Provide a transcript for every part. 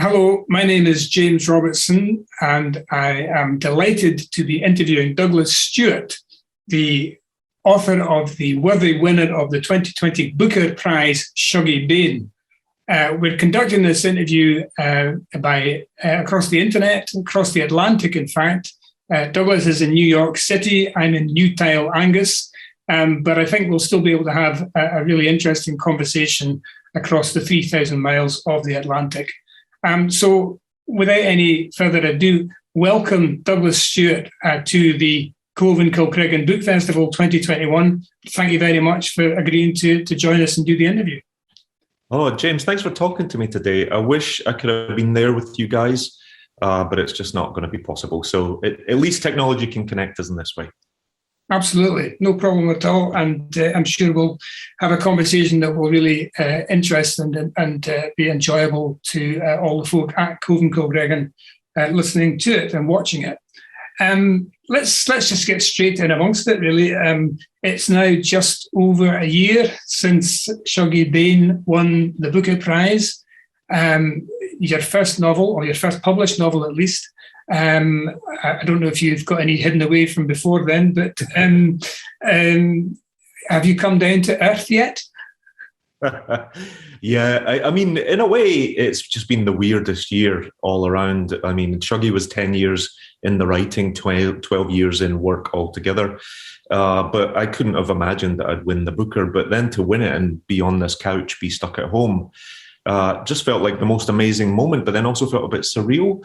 Hello, my name is James Robertson, and I am delighted to be interviewing Douglas Stuart, the author of the worthy winner of the 2020 Booker Prize, Shuggie Bain. We're conducting this interview across the internet, across the Atlantic, in fact. Douglas is in New York City. I'm in Newtile, Angus. But I think we'll still be able to have a really interesting conversation across the 3,000 miles of the Atlantic. So without any further ado, welcome Douglas Stuart to the Cove and Kilcreggan Book Festival 2021. Thank you very much for agreeing to join us and do the interview. Oh, James, thanks for talking to me today. I wish I could have been there with you guys, but it's just not going to be possible. So at least technology can connect us in this way. Absolutely, no problem at all. And I'm sure we'll have a conversation that will really interest and be enjoyable to all the folk at Cove and Kilcreggan listening to it and watching it. Let's just get straight in amongst it, really. It's now just over a year since Shuggie Bain won the Booker Prize. Your first novel, or your first published novel at least. I don't know if you've got any hidden away from before then, but have you come down to earth yet? Yeah, I mean, in a way, it's just been the weirdest year all around. I mean, Shuggie was 10 years in the writing, 12 years in work altogether. But I couldn't have imagined that I'd win the Booker. But then to win it and be on this couch, be stuck at home, just felt like the most amazing moment, but then also felt a bit surreal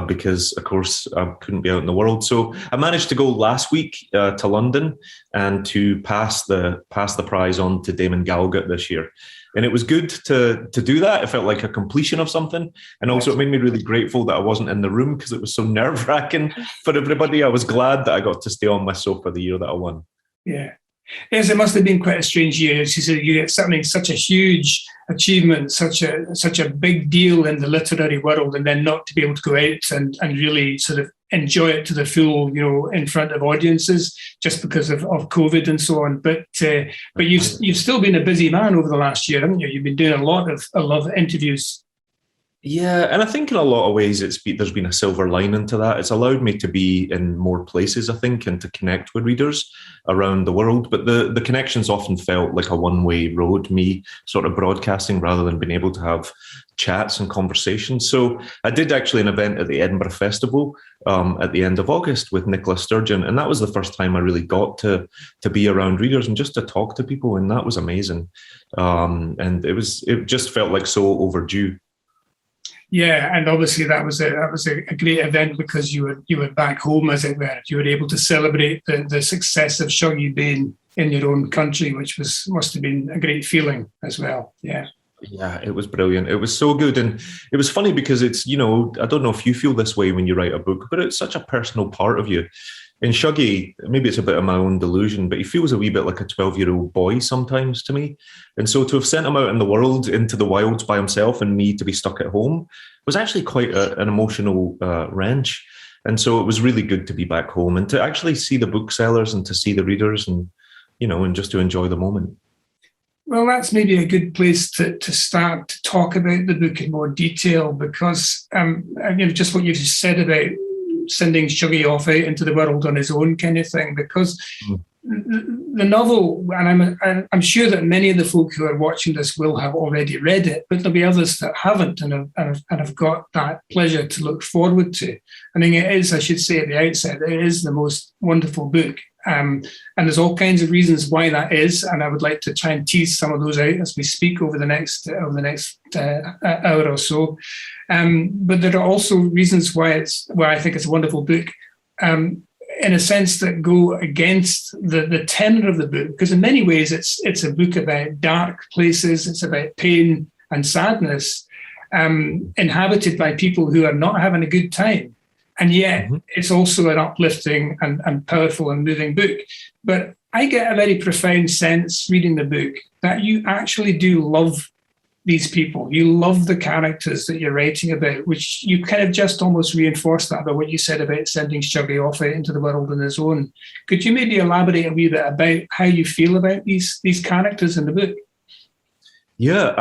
because, of course, I couldn't be out in the world. So I managed to go last week to London and to pass the prize on to Damon Galgut this year. And it was good to do that. It felt like a completion of something. And also it made me really grateful that I wasn't in the room because it was so nerve-wracking for everybody. I was glad that I got to stay on my sofa the year that I won. Yeah. Yes, it must have been quite a strange year. As you said, you get something, such a huge achievement, such a big deal in the literary world, and then not to be able to go out and really sort of enjoy it to the full, in front of audiences, just because of COVID and so on. But you've still been a busy man over the last year, haven't you? You've been doing a lot of interviews. Yeah, and I think in a lot of ways there's been a silver lining to that. It's allowed me to be in more places, I think, and to connect with readers around the world. But the connections often felt like a one-way road, me sort of broadcasting rather than being able to have chats and conversations. So I did actually an event at the Edinburgh Festival at the end of August with Nicola Sturgeon, and that was the first time I really got to be around readers and just to talk to people, and that was amazing. And it just felt like so overdue. Yeah, and obviously that was a great event because you were back home, as it were. You were able to celebrate the success of Shuggie Bain in your own country, which must have been a great feeling as well. Yeah. Yeah, it was brilliant. It was so good. And it was funny because it's, I don't know if you feel this way when you write a book, but it's such a personal part of you. In Shuggie, maybe it's a bit of my own delusion, but he feels a wee bit like a 12-year-old boy sometimes to me. And so to have sent him out in the world, into the wilds by himself, and me to be stuck at home was actually quite an emotional wrench. And so it was really good to be back home and to actually see the booksellers and to see the readers and, and just to enjoy the moment. Well, that's maybe a good place to start to talk about the book in more detail because, just what you just said about sending Shuggie off out into the world on his own kind of thing, because the novel, and I'm sure that many of the folk who are watching this will have already read it, but there'll be others that haven't and have got that pleasure to look forward to. I mean, it is, I should say at the outset, it is the most wonderful book. And there's all kinds of reasons why that is, and I would like to try and tease some of those out as we speak over the next hour or so. But there are also reasons why I think it's a wonderful book, in a sense that go against the tenor of the book, because in many ways it's a book about dark places, it's about pain and sadness, inhabited by people who are not having a good time. And yet it's also an uplifting and powerful and moving book. But I get a very profound sense reading the book that you actually do love these people. You love the characters that you're writing about, which you kind of just almost reinforced that by what you said about sending Shuggie off out into the world on his own. Could you maybe elaborate a wee bit about how you feel about these characters in the book? Yeah,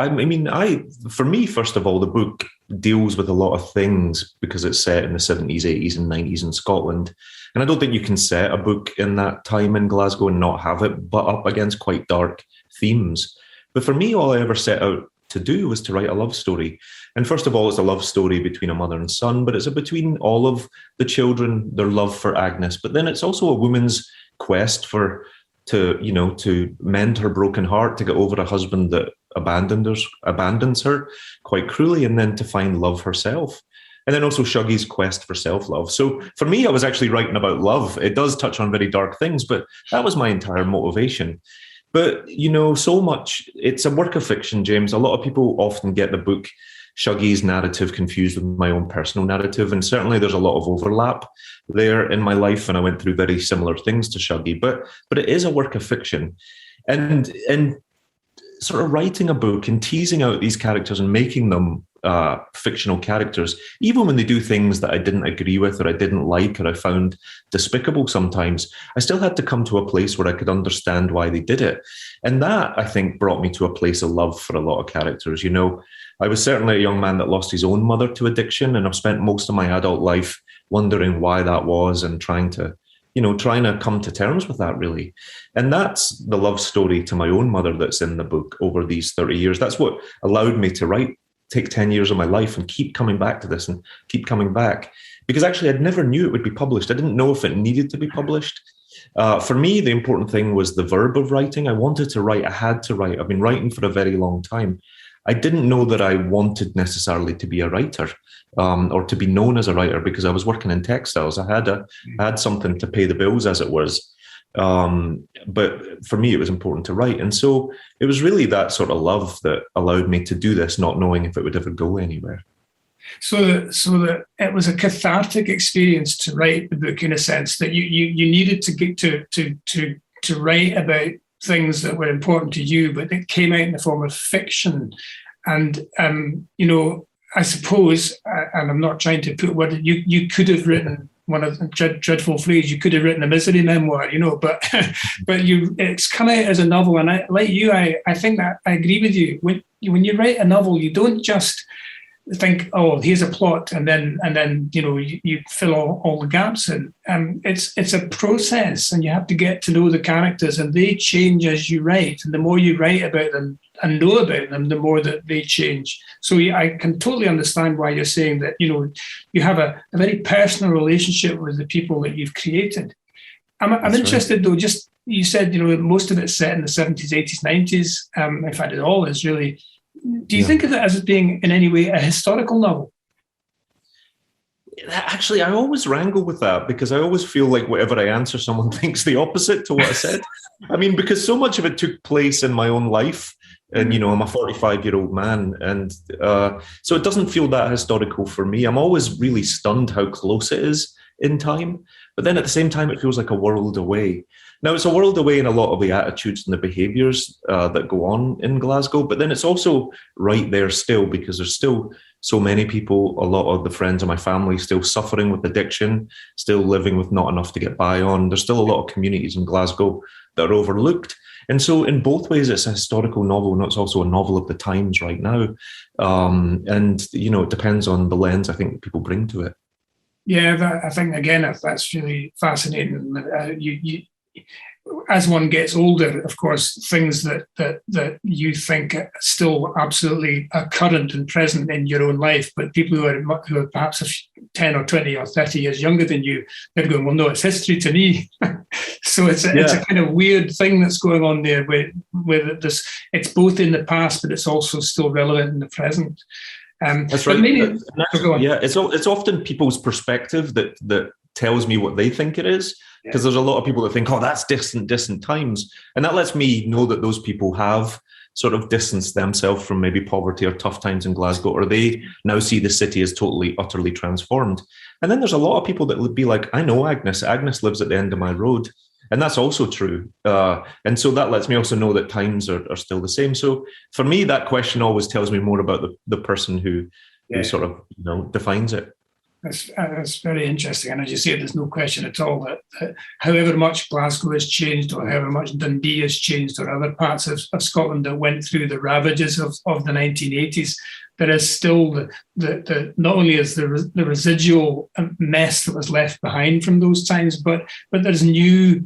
for me, first of all, the book deals with a lot of things because it's set in the 70s, 80s, and 90s in Scotland. And I don't think you can set a book in that time in Glasgow and not have it butt up against quite dark themes. But for me, all I ever set out to do was to write a love story. And first of all, it's a love story between a mother and son, but it's between all of the children, their love for Agnes. But then it's also a woman's quest to mend her broken heart, to get over a husband that abandons her quite cruelly, and then to find love herself. And then also Shuggie's quest for self-love. So for me, I was actually writing about love. It does touch on very dark things, but that was my entire motivation. But, so much, it's a work of fiction, James. A lot of people often get the book Shuggie's narrative confused with my own personal narrative. And certainly there's a lot of overlap there in my life. And I went through very similar things to Shuggie, but it is a work of fiction. And sort of writing a book and teasing out these characters and making them fictional characters, even when they do things that I didn't agree with or I didn't like or I found despicable sometimes, I still had to come to a place where I could understand why they did it. And that, I think, brought me to a place of love for a lot of characters. I was certainly a young man that lost his own mother to addiction, and I've spent most of my adult life wondering why that was and trying to come to terms with that, really. And that's the love story to my own mother that's in the book over these 30 years. That's what allowed me to take 10 years of my life and keep coming back to this and keep coming back. Because actually, I never knew it would be published. I didn't know if it needed to be published. For me, the important thing was the verb of writing. I wanted to write. I had to write. I've been writing for a very long time. I didn't know that I wanted necessarily to be a writer or to be known as a writer, because I was working in textiles. I had something to pay the bills, as it was. But for me, it was important to write. And so it was really that sort of love that allowed me to do this, not knowing if it would ever go anywhere. So that it was a cathartic experience to write the book, in a sense that you needed to get to write about things that were important to you, but it came out in the form of fiction. And I suppose, and I'm not trying to put word, you could have written one of the dreadful phrase, you could have written a misery memoir, but it's come out as a novel. And I think that I agree with you. When you write a novel, you don't just think, oh, here's a plot, and then you fill all the gaps in. It's a process, and you have to get to know the characters, and they change as you write. And the more you write about them and know about them, the more that they change. So I can totally understand why you're saying that, you have a very personal relationship with the people that you've created. I'm interested, though, just, you said, most of it's set in the 70s, 80s, 90s. In fact, it all is really. Do you think of it as being in any way a historical novel? Actually, I always wrangle with that, because I always feel like whatever I answer, someone thinks the opposite to what I said. Because so much of it took place in my own life. And, I'm a 45-year-old man. And so it doesn't feel that historical for me. I'm always really stunned how close it is in time. But then at the same time, it feels like a world away. Now, it's a world away in a lot of the attitudes and the behaviours that go on in Glasgow. But then it's also right there still, because there's still so many people, a lot of the friends of my family still suffering with addiction, still living with not enough to get by on. There's still a lot of communities in Glasgow that are overlooked. And so in both ways, it's a historical novel, and it's also a novel of the times right now. And, it depends on the lens I think people bring to it. Yeah, I think, again, that's really fascinating. As one gets older, of course, things that you think still absolutely are current and present in your own life, but people who are perhaps 10 or 20 or 30 years younger than you, they're going, well, no, it's history to me. So it's a kind of weird thing that's going on there with this. It's both in the past, but it's also still relevant in the present. That's right. It's often people's perspective that tells me what they think it is. Because there's a lot of people that think, oh, that's distant times. And that lets me know that those people have sort of distanced themselves from maybe poverty or tough times in Glasgow, or they now see the city as totally, utterly transformed. And then there's a lot of people that would be like, I know Agnes. Agnes lives at the end of my road. And that's also true. And so that lets me also know that times are still the same. So for me, that question always tells me more about the person who sort of, defines it. That's very interesting. And as you say, there's no question at all that however much Glasgow has changed, or however much Dundee has changed, or other parts of Scotland that went through the ravages of the 1980s, there is still the not only is the residual mess that was left behind from those times, but there's new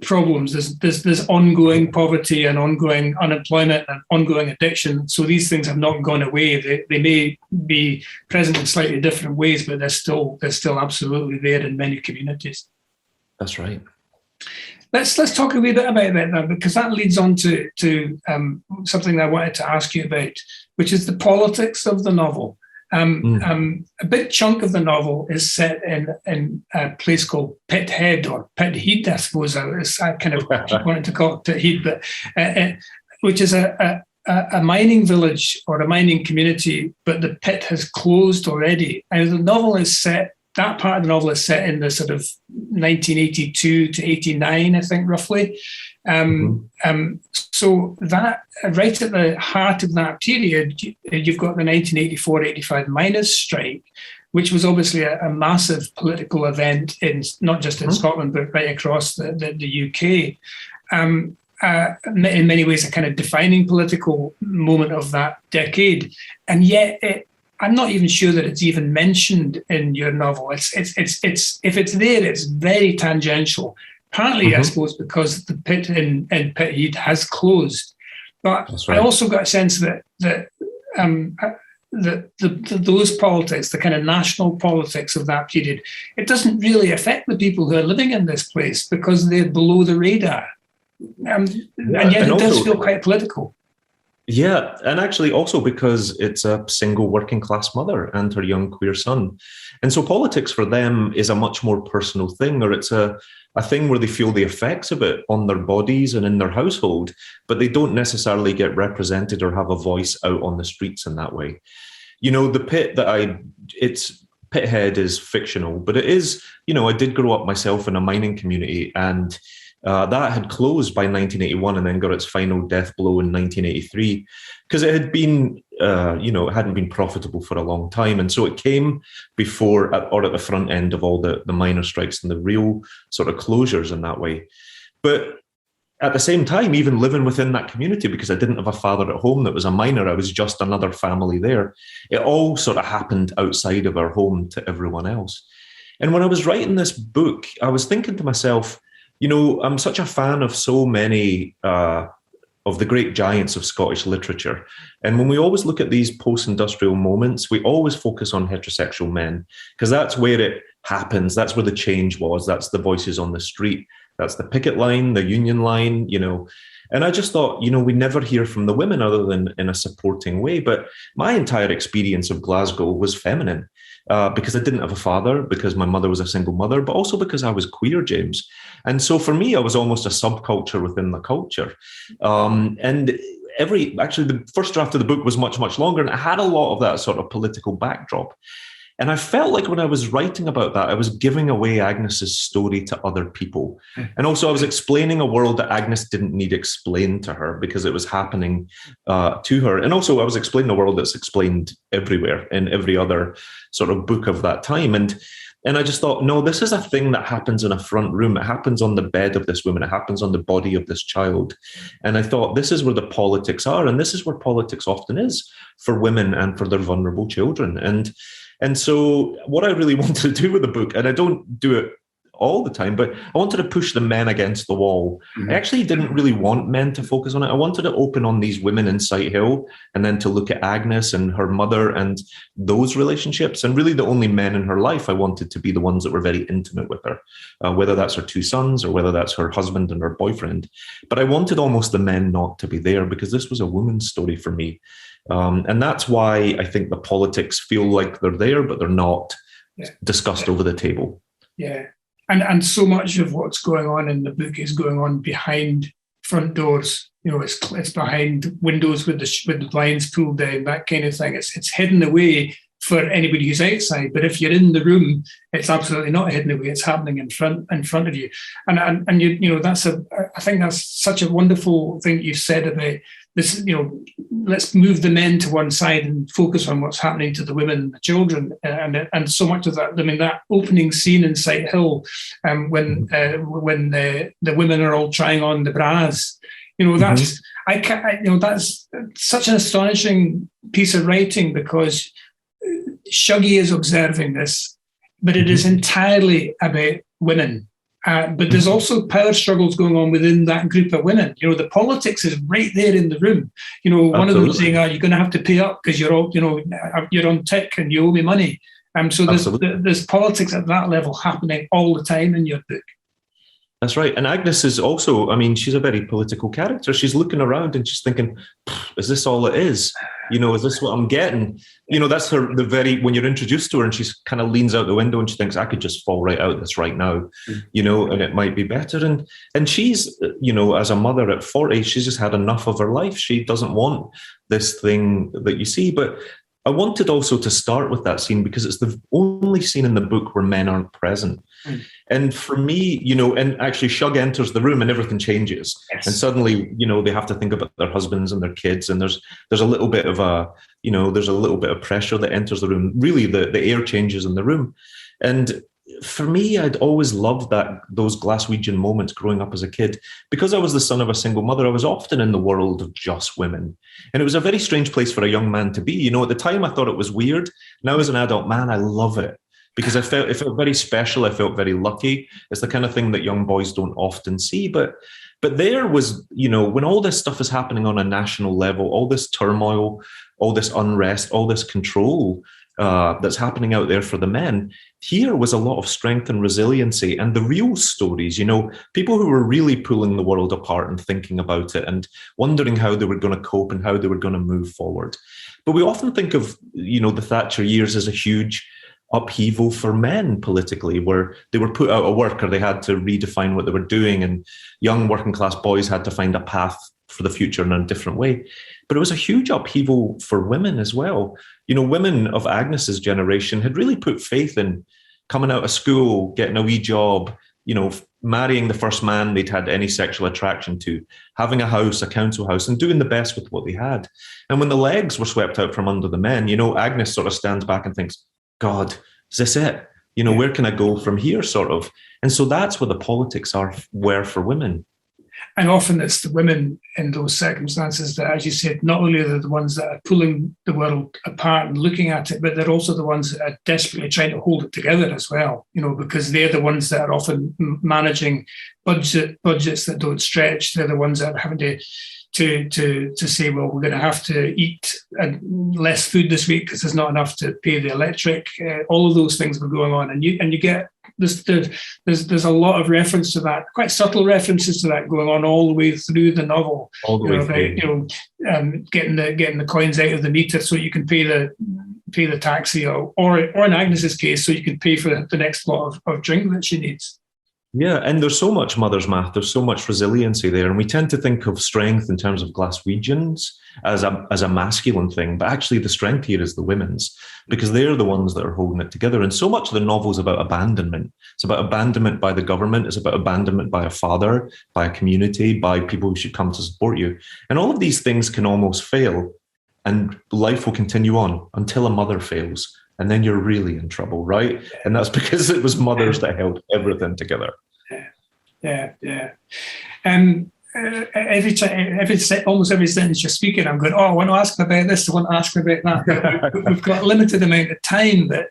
problems. There's ongoing poverty and ongoing unemployment and ongoing addiction. So these things have not gone away. They may be present in slightly different ways, but they're still absolutely there in many communities. That's right. Let's talk a wee bit about that, because that leads on to something that I wanted to ask you about, which is the politics of the novel. A big chunk of the novel is set in a place called Pithead, or Pithead, I suppose. I kind of wanted to call it Pithead, but which is a mining village or a mining community, but the pit has closed already. And the novel is set. That part of the novel is set in the sort of 1982 to 89, I think, roughly. So that right at the heart of that period, you've got the 1984-85 miners' strike, which was obviously a massive political event in not just in Scotland, but right across the UK. In many ways, a kind of defining political moment of that decade. And yet I'm not even sure that it's even mentioned in your novel. It's if it's there, it's very tangential. Partly, I suppose, because the pit in Pithead has closed. But right. I also got a sense that those politics, the kind of national politics of that period, it doesn't really affect the people who are living in this place because they're below the radar. And yet it does feel quite political. Yeah, and actually also because it's a single working class mother and her young queer son. And so politics for them is a much more personal thing, or it's a thing where they feel the effects of it on their bodies and in their household, but they don't necessarily get represented or have a voice out on the streets in that way. You know, the pit Pithead is fictional, but it is, you know, I did grow up myself in a mining community, and that had closed by 1981 and then got its final death blow in 1983 because it had been, it hadn't been profitable for a long time. And so it came before or at the front end of all the miners' strikes and the real sort of closures in that way. But at the same time, even living within that community, because I didn't have a father at home that was a miner, I was just another family there. It all sort of happened outside of our home to everyone else. And when I was writing this book, I was thinking to myself, you know, I'm such a fan of so many of the great giants of Scottish literature. And when we always look at these post-industrial moments, we always focus on heterosexual men because that's where it happens. That's where the change was. That's the voices on the street. That's the picket line, the union line, you know. And I just thought, you know, we never hear from the women other than in a supporting way. But my entire experience of Glasgow was feminine. Because I didn't have a father, because my mother was a single mother, but also because I was queer, James. And so for me, I was almost a subculture within the culture. And the first draft of the book was much, much longer, and it had a lot of that sort of political backdrop. And I felt like when I was writing about that, I was giving away Agnes's story to other people. And also I was explaining a world that Agnes didn't need explained to her because it was happening to her. And also I was explaining a world that's explained everywhere in every other sort of book of that time. And I just thought, no, this is a thing that happens in a front room. It happens on the bed of this woman. It happens on the body of this child. And I thought, this is where the politics are. And this is where politics often is for women and for their vulnerable children. And so what I really wanted to do with the book, and I don't do it all the time, but I wanted to push the men against the wall. I actually didn't really want men to focus on it. I wanted to open on these women in Sighthill and then to look at Agnes and her mother and those relationships. And really the only men in her life I wanted to be the ones that were very intimate with her, whether that's her two sons or whether that's her husband and her boyfriend. But I wanted almost the men not to be there because this was a woman's story for me. And that's why I think the politics feel like they're there, but they're not discussed over the table. Yeah. And so much of what's going on in the book is going on behind front doors. You know, it's behind windows with the blinds pulled down, that kind of thing. It's hidden away for anybody who's outside. But if you're in the room, it's absolutely not hidden away. It's happening in front of you. And you know, I think that's such a wonderful thing you said about this, let's move the men to one side and focus on what's happening to the women and the children. And so much of that, I mean, that opening scene in Sight Hill, when the women are all trying on the bras, that's that's such an astonishing piece of writing, because Shuggie is observing this, but it is entirely about women. But there's also power struggles going on within that group of women. The politics is right there in the room. One of them saying, "Oh, you're going to have to pay up because you're all, you're on tick and you owe me money." So there's politics at that level happening all the time in your book. That's right. And Agnes is also, I mean, she's a very political character. She's looking around and she's thinking, is this all it is? Is this what I'm getting? That's when you're introduced to her and she kind of leans out the window and she thinks, I could just fall right out of this right now, and it might be better. And she's, as a mother at 40, she's just had enough of her life. She doesn't want this thing that you see. But I wanted also to start with that scene because it's the only scene in the book where men aren't present. And for me, and actually Shug enters the room and everything changes. Yes. And suddenly, they have to think about their husbands and their kids. And there's a little bit of there's a little bit of pressure that enters the room. Really, the air changes in the room. And for me, I'd always loved those Glaswegian moments growing up as a kid. Because I was the son of a single mother, I was often in the world of just women. And it was a very strange place for a young man to be. At the time, I thought it was weird. Now, as an adult man, I love it. Because it felt very special. I felt very lucky. It's the kind of thing that young boys don't often see. But there was, when all this stuff is happening on a national level, all this turmoil, all this unrest, all this control that's happening out there for the men, here was a lot of strength and resiliency and the real stories, people who were really pulling the world apart and thinking about it and wondering how they were going to cope and how they were going to move forward. But we often think of, the Thatcher years as a huge upheaval for men politically, where they were put out of work or they had to redefine what they were doing, and young working class boys had to find a path for the future in a different way. But it was a huge upheaval for women as well. Women of Agnes's generation had really put faith in coming out of school, getting a wee job, marrying the first man they'd had any sexual attraction to, having a house, a council house, and doing the best with what they had. And when the legs were swept out from under the men, Agnes sort of stands back and thinks, God, is this it? Where can I go from here, sort of? And so that's where the politics were for women. And often it's the women in those circumstances that, as you said, not only are they the ones that are pulling the world apart and looking at it, but they're also the ones that are desperately trying to hold it together as well, because they're the ones that are often managing budgets that don't stretch. They're the ones that are having to say, well, we're going to have to eat less food this week because there's not enough to pay the electric. All of those things were going on, and you get there's a lot of reference to that, quite subtle references to that going on all the way through the novel. All the way through. Getting the coins out of the meter so you can pay the taxi, or in Agnes's case, so you can pay for the next lot of drink that she needs. Yeah, and there's so much mother's math, there's so much resiliency there, and we tend to think of strength in terms of Glaswegians as a masculine thing, but actually the strength here is the women's, because they're the ones that are holding it together. And so much of the novel is about abandonment. It's about abandonment by the government, it's about abandonment by a father, by a community, by people who should come to support you. And all of these things can almost fail, and life will continue on until a mother fails. And then you're really in trouble, right? And that's because it was mothers that held everything together. Yeah. Almost every sentence you're speaking, I'm going, I want to ask about this, I want to ask about that. But we've got a limited amount of time. But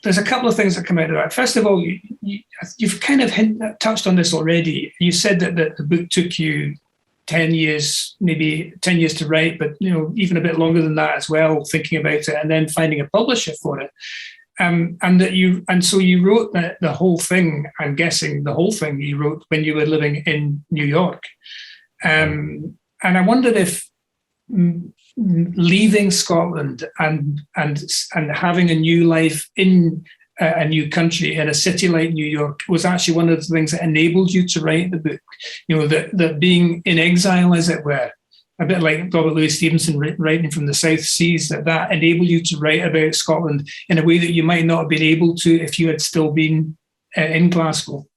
there's a couple of things that come out of that. First of all, you've kind of touched on this already. You said that the book took you 10 years, maybe 10 years to write, but even a bit longer than that as well, thinking about it and then finding a publisher for it. So you wrote the whole thing, I'm guessing the whole thing you wrote when you were living in New York. And I wondered if leaving Scotland and having a new life in a new country in a city like New York was actually one of the things that enabled you to write the book. That being in exile, as it were, a bit like Robert Louis Stevenson writing from the South Seas, that enabled you to write about Scotland in a way that you might not have been able to if you had still been in Glasgow.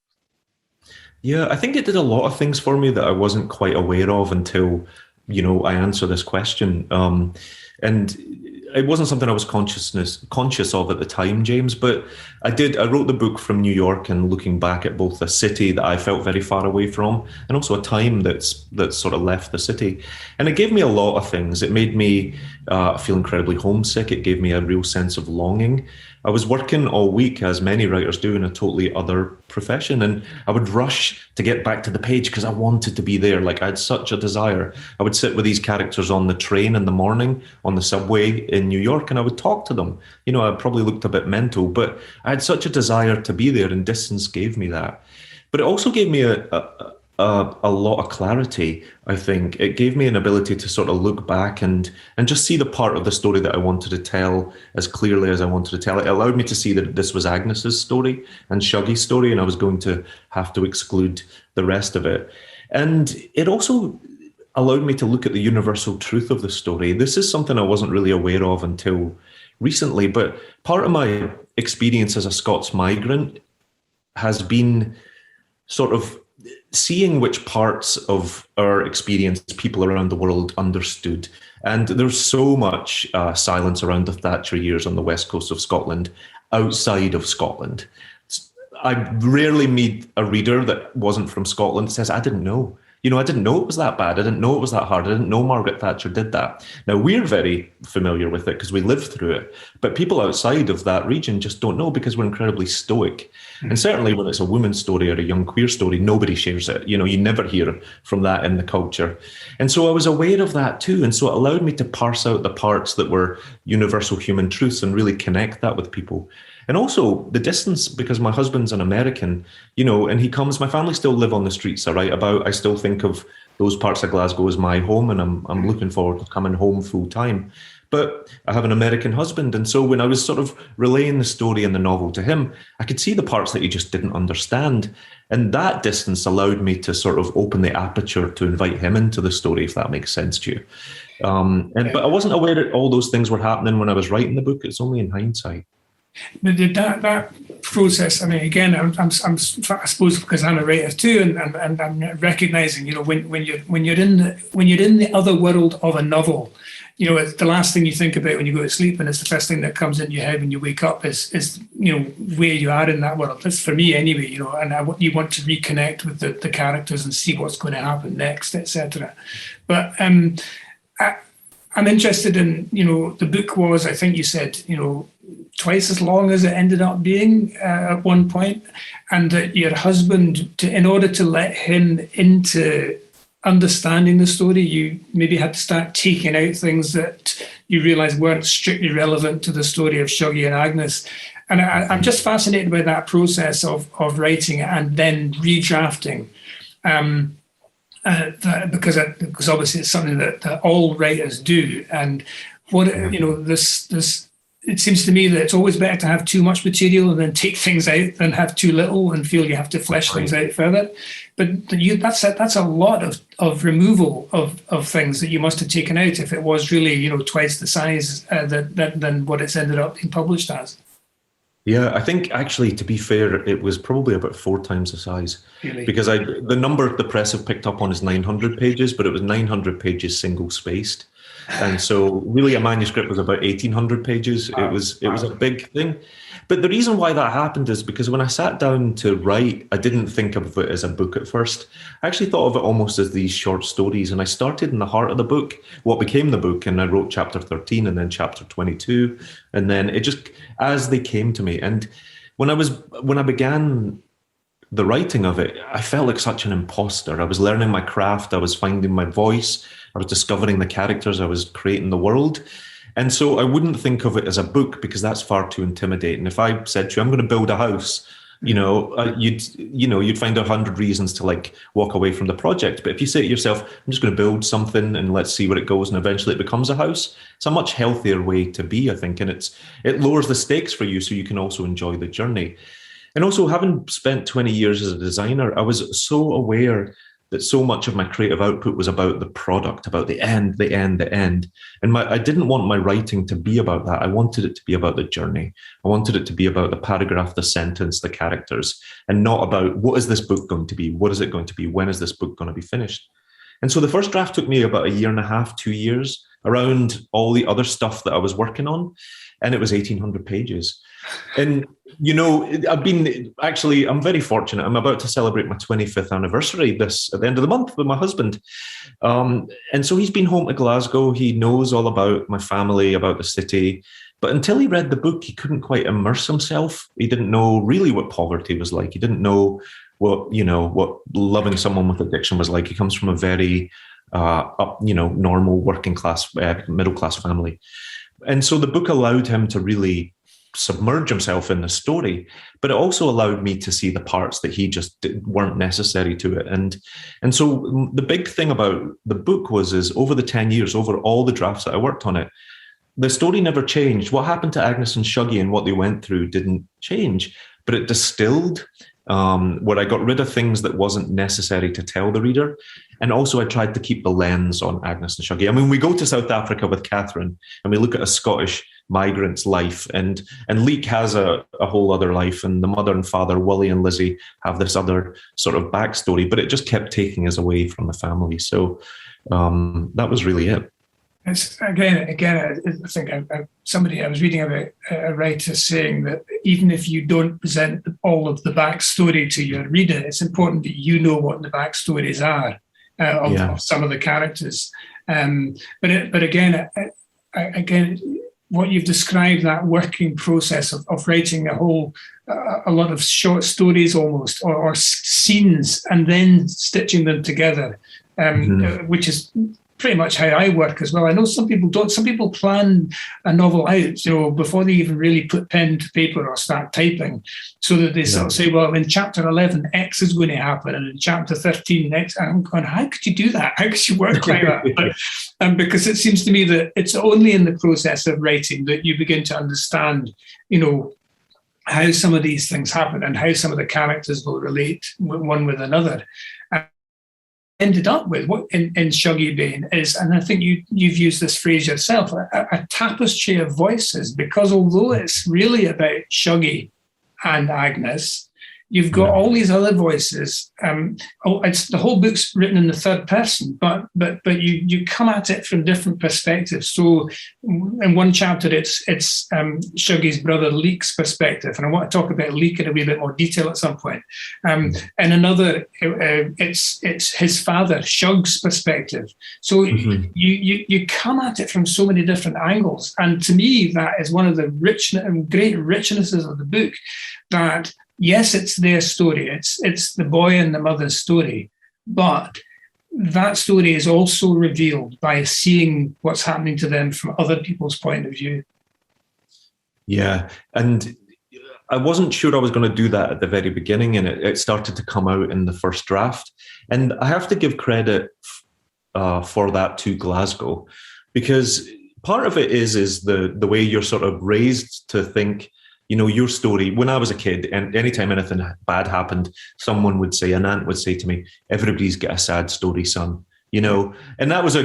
Yeah, I think it did a lot of things for me that I wasn't quite aware of until, I answer this question. And it wasn't something I was conscious of at the time, James, but I wrote the book from New York and looking back at both a city that I felt very far away from and also a time that's sort of left the city. And it gave me a lot of things. It made me feel incredibly homesick. It gave me a real sense of longing. I was working all week, as many writers do, in a totally other profession, and I would rush to get back to the page because I wanted to be there. Like, I had such a desire. I would sit with these characters on the train in the morning, on the subway in New York, and I would talk to them. I probably looked a bit mental, but I had such a desire to be there, and distance gave me that. But it also gave me a lot of clarity. I think it gave me an ability to sort of look back and just see the part of the story that I wanted to tell as clearly as I wanted to tell it. It allowed me to see that this was Agnes's story and Shuggie's story, and I was going to have to exclude the rest of it. And it also allowed me to look at the universal truth of the story. This is something I wasn't really aware of until recently, but part of my experience as a Scots migrant has been sort of seeing which parts of our experience people around the world understood. And there's so much silence around the Thatcher years on the west coast of Scotland, outside of Scotland. I rarely meet a reader that wasn't from Scotland that says, I didn't know. I didn't know it was that bad. I didn't know it was that hard. I didn't know Margaret Thatcher did that. Now, we're very familiar with it because we lived through it. But people outside of that region just don't know because we're incredibly stoic. And certainly when it's a woman's story or a young queer story, nobody shares it. You never hear from that in the culture. And so I was aware of that too. And so it allowed me to parse out the parts that were universal human truths and really connect that with people. And also the distance, because my husband's an American, and my family still live on the streets I write about. I still think of those parts of Glasgow as my home, and I'm looking forward to coming home full time. But I have an American husband. And so when I was sort of relaying the story and the novel to him, I could see the parts that he just didn't understand. And that distance allowed me to sort of open the aperture to invite him into the story, if that makes sense to you. But I wasn't aware that all those things were happening when I was writing the book. It's only in hindsight. But that process, I mean, again, I suppose because I'm a writer too, and I'm recognizing, when you're in the other world of a novel, it's the last thing you think about when you go to sleep, and it's the first thing that comes into your head when you wake up is where you are in that world. That's for me anyway, and you want to reconnect with the characters and see what's going to happen next, etc. But I'm interested in, the book was, I think you said, twice as long as it ended up being at one point, and that your husband, in order to let him into understanding the story, you maybe had to start taking out things that you realised weren't strictly relevant to the story of Shuggie and Agnes. And I'm just fascinated by that process of writing and then redrafting. Because obviously it's something that all writers do, and it seems to me that it's always better to have too much material and then take things out than have too little and feel you have to flesh things out further. But that's a lot of removal of things that you must have taken out if it was really twice the size than what it's ended up being published as. Yeah, I think actually, to be fair, it was probably about 4 times the size. Really? Because the number the press have picked up on is 900 pages, but it was 900 pages single spaced. And so really a manuscript was about 1,800 pages. It was a big thing. But the reason why that happened is because when I sat down to write, I didn't think of it as a book at first. I actually thought of it almost as these short stories. And I started in the heart of the book, what became the book. And I wrote chapter 13 and then chapter 22. And then it just, as they came to me. And when I began the writing of it, I felt like such an imposter. I was learning my craft. I was finding my voice. I was discovering the characters. I was creating the world. And so I wouldn't think of it as a book because that's far too intimidating. If I said to you, I'm going to build a house, you'd find 100 reasons to walk away from the project. But if you say to yourself, I'm just going to build something and let's see where it goes, and eventually it becomes a house, it's a much healthier way to be, I think. And it lowers the stakes for you so you can also enjoy the journey. And also, having spent 20 years as a designer, I was so aware that so much of my creative output was about the product, about the end. And I didn't want my writing to be about that. I wanted it to be about the journey. I wanted it to be about the paragraph, the sentence, the characters, and not about what is this book going to be? What is it going to be? When is this book going to be finished? And so the first draft took me about 1.5 years, 2 years, around all the other stuff that I was working on. And it was 1,800 pages. And, you know, I'm very fortunate. I'm about to celebrate my 25th anniversary at the end of the month with my husband. And so he's been home to Glasgow. He knows all about my family, about the city. But until he read the book, he couldn't quite immerse himself. He didn't know really what poverty was like. He didn't know what loving someone with addiction was like. He comes from a very normal working class, middle class family. And so the book allowed him to really submerge himself in the story, but it also allowed me to see the parts that he just weren't necessary to it. And so the big thing about the book is over the 10 years, over all the drafts that I worked on it, the story never changed. What happened to Agnes and Shuggie and what they went through didn't change, but it distilled where I got rid of things that wasn't necessary to tell the reader. And also I tried to keep the lens on Agnes and Shuggie. I mean, we go to South Africa with Catherine and we look at a Scottish migrant's life, and Leek has a whole other life, and the mother and father, Willie and Lizzie, have this other sort of backstory, but it just kept taking us away from the family. So that was really it. It's, again, I think I was reading about a writer saying that even if you don't present all of the backstory to your reader, it's important that you know what the backstories are of some of the characters. But again, what you've described, that working process of writing a lot of short stories almost, or scenes, and then stitching them together, which is pretty much how I work as well. I know some people don't. Some people plan a novel out, before they even really put pen to paper or start typing, so that they sort of say, well, in chapter 11, X is going to happen, and in chapter 13, X. And I'm going, how could you do that? How could you work like that? But, because it seems to me that it's only in the process of writing that you begin to understand, how some of these things happen and how some of the characters will relate one with another. Ended up with what in Shuggie Bain is, and I think you've used this phrase yourself, a tapestry of voices, because although it's really about Shuggie and Agnes, you've got all these other voices. It's the whole book's written in the third person, but you come at it from different perspectives. So in one chapter, it's Shuggie's brother Leek's perspective, and I want to talk about Leek in a wee bit more detail at some point. In another, it's his father Shug's perspective. So you come at it from so many different angles, and to me, that is one of the great richnesses of the book. That yes, it's their story. It's the boy and the mother's story, but that story is also revealed by seeing what's happening to them from other people's point of view. Yeah, and I wasn't sure I was going to do that at the very beginning, and it started to come out in the first draft. And I have to give credit for that to Glasgow, because part of it is the way you're sort of raised to think. Your story, when I was a kid, and anytime anything bad happened, someone would say, an aunt would say to me, everybody's got a sad story, son. And it was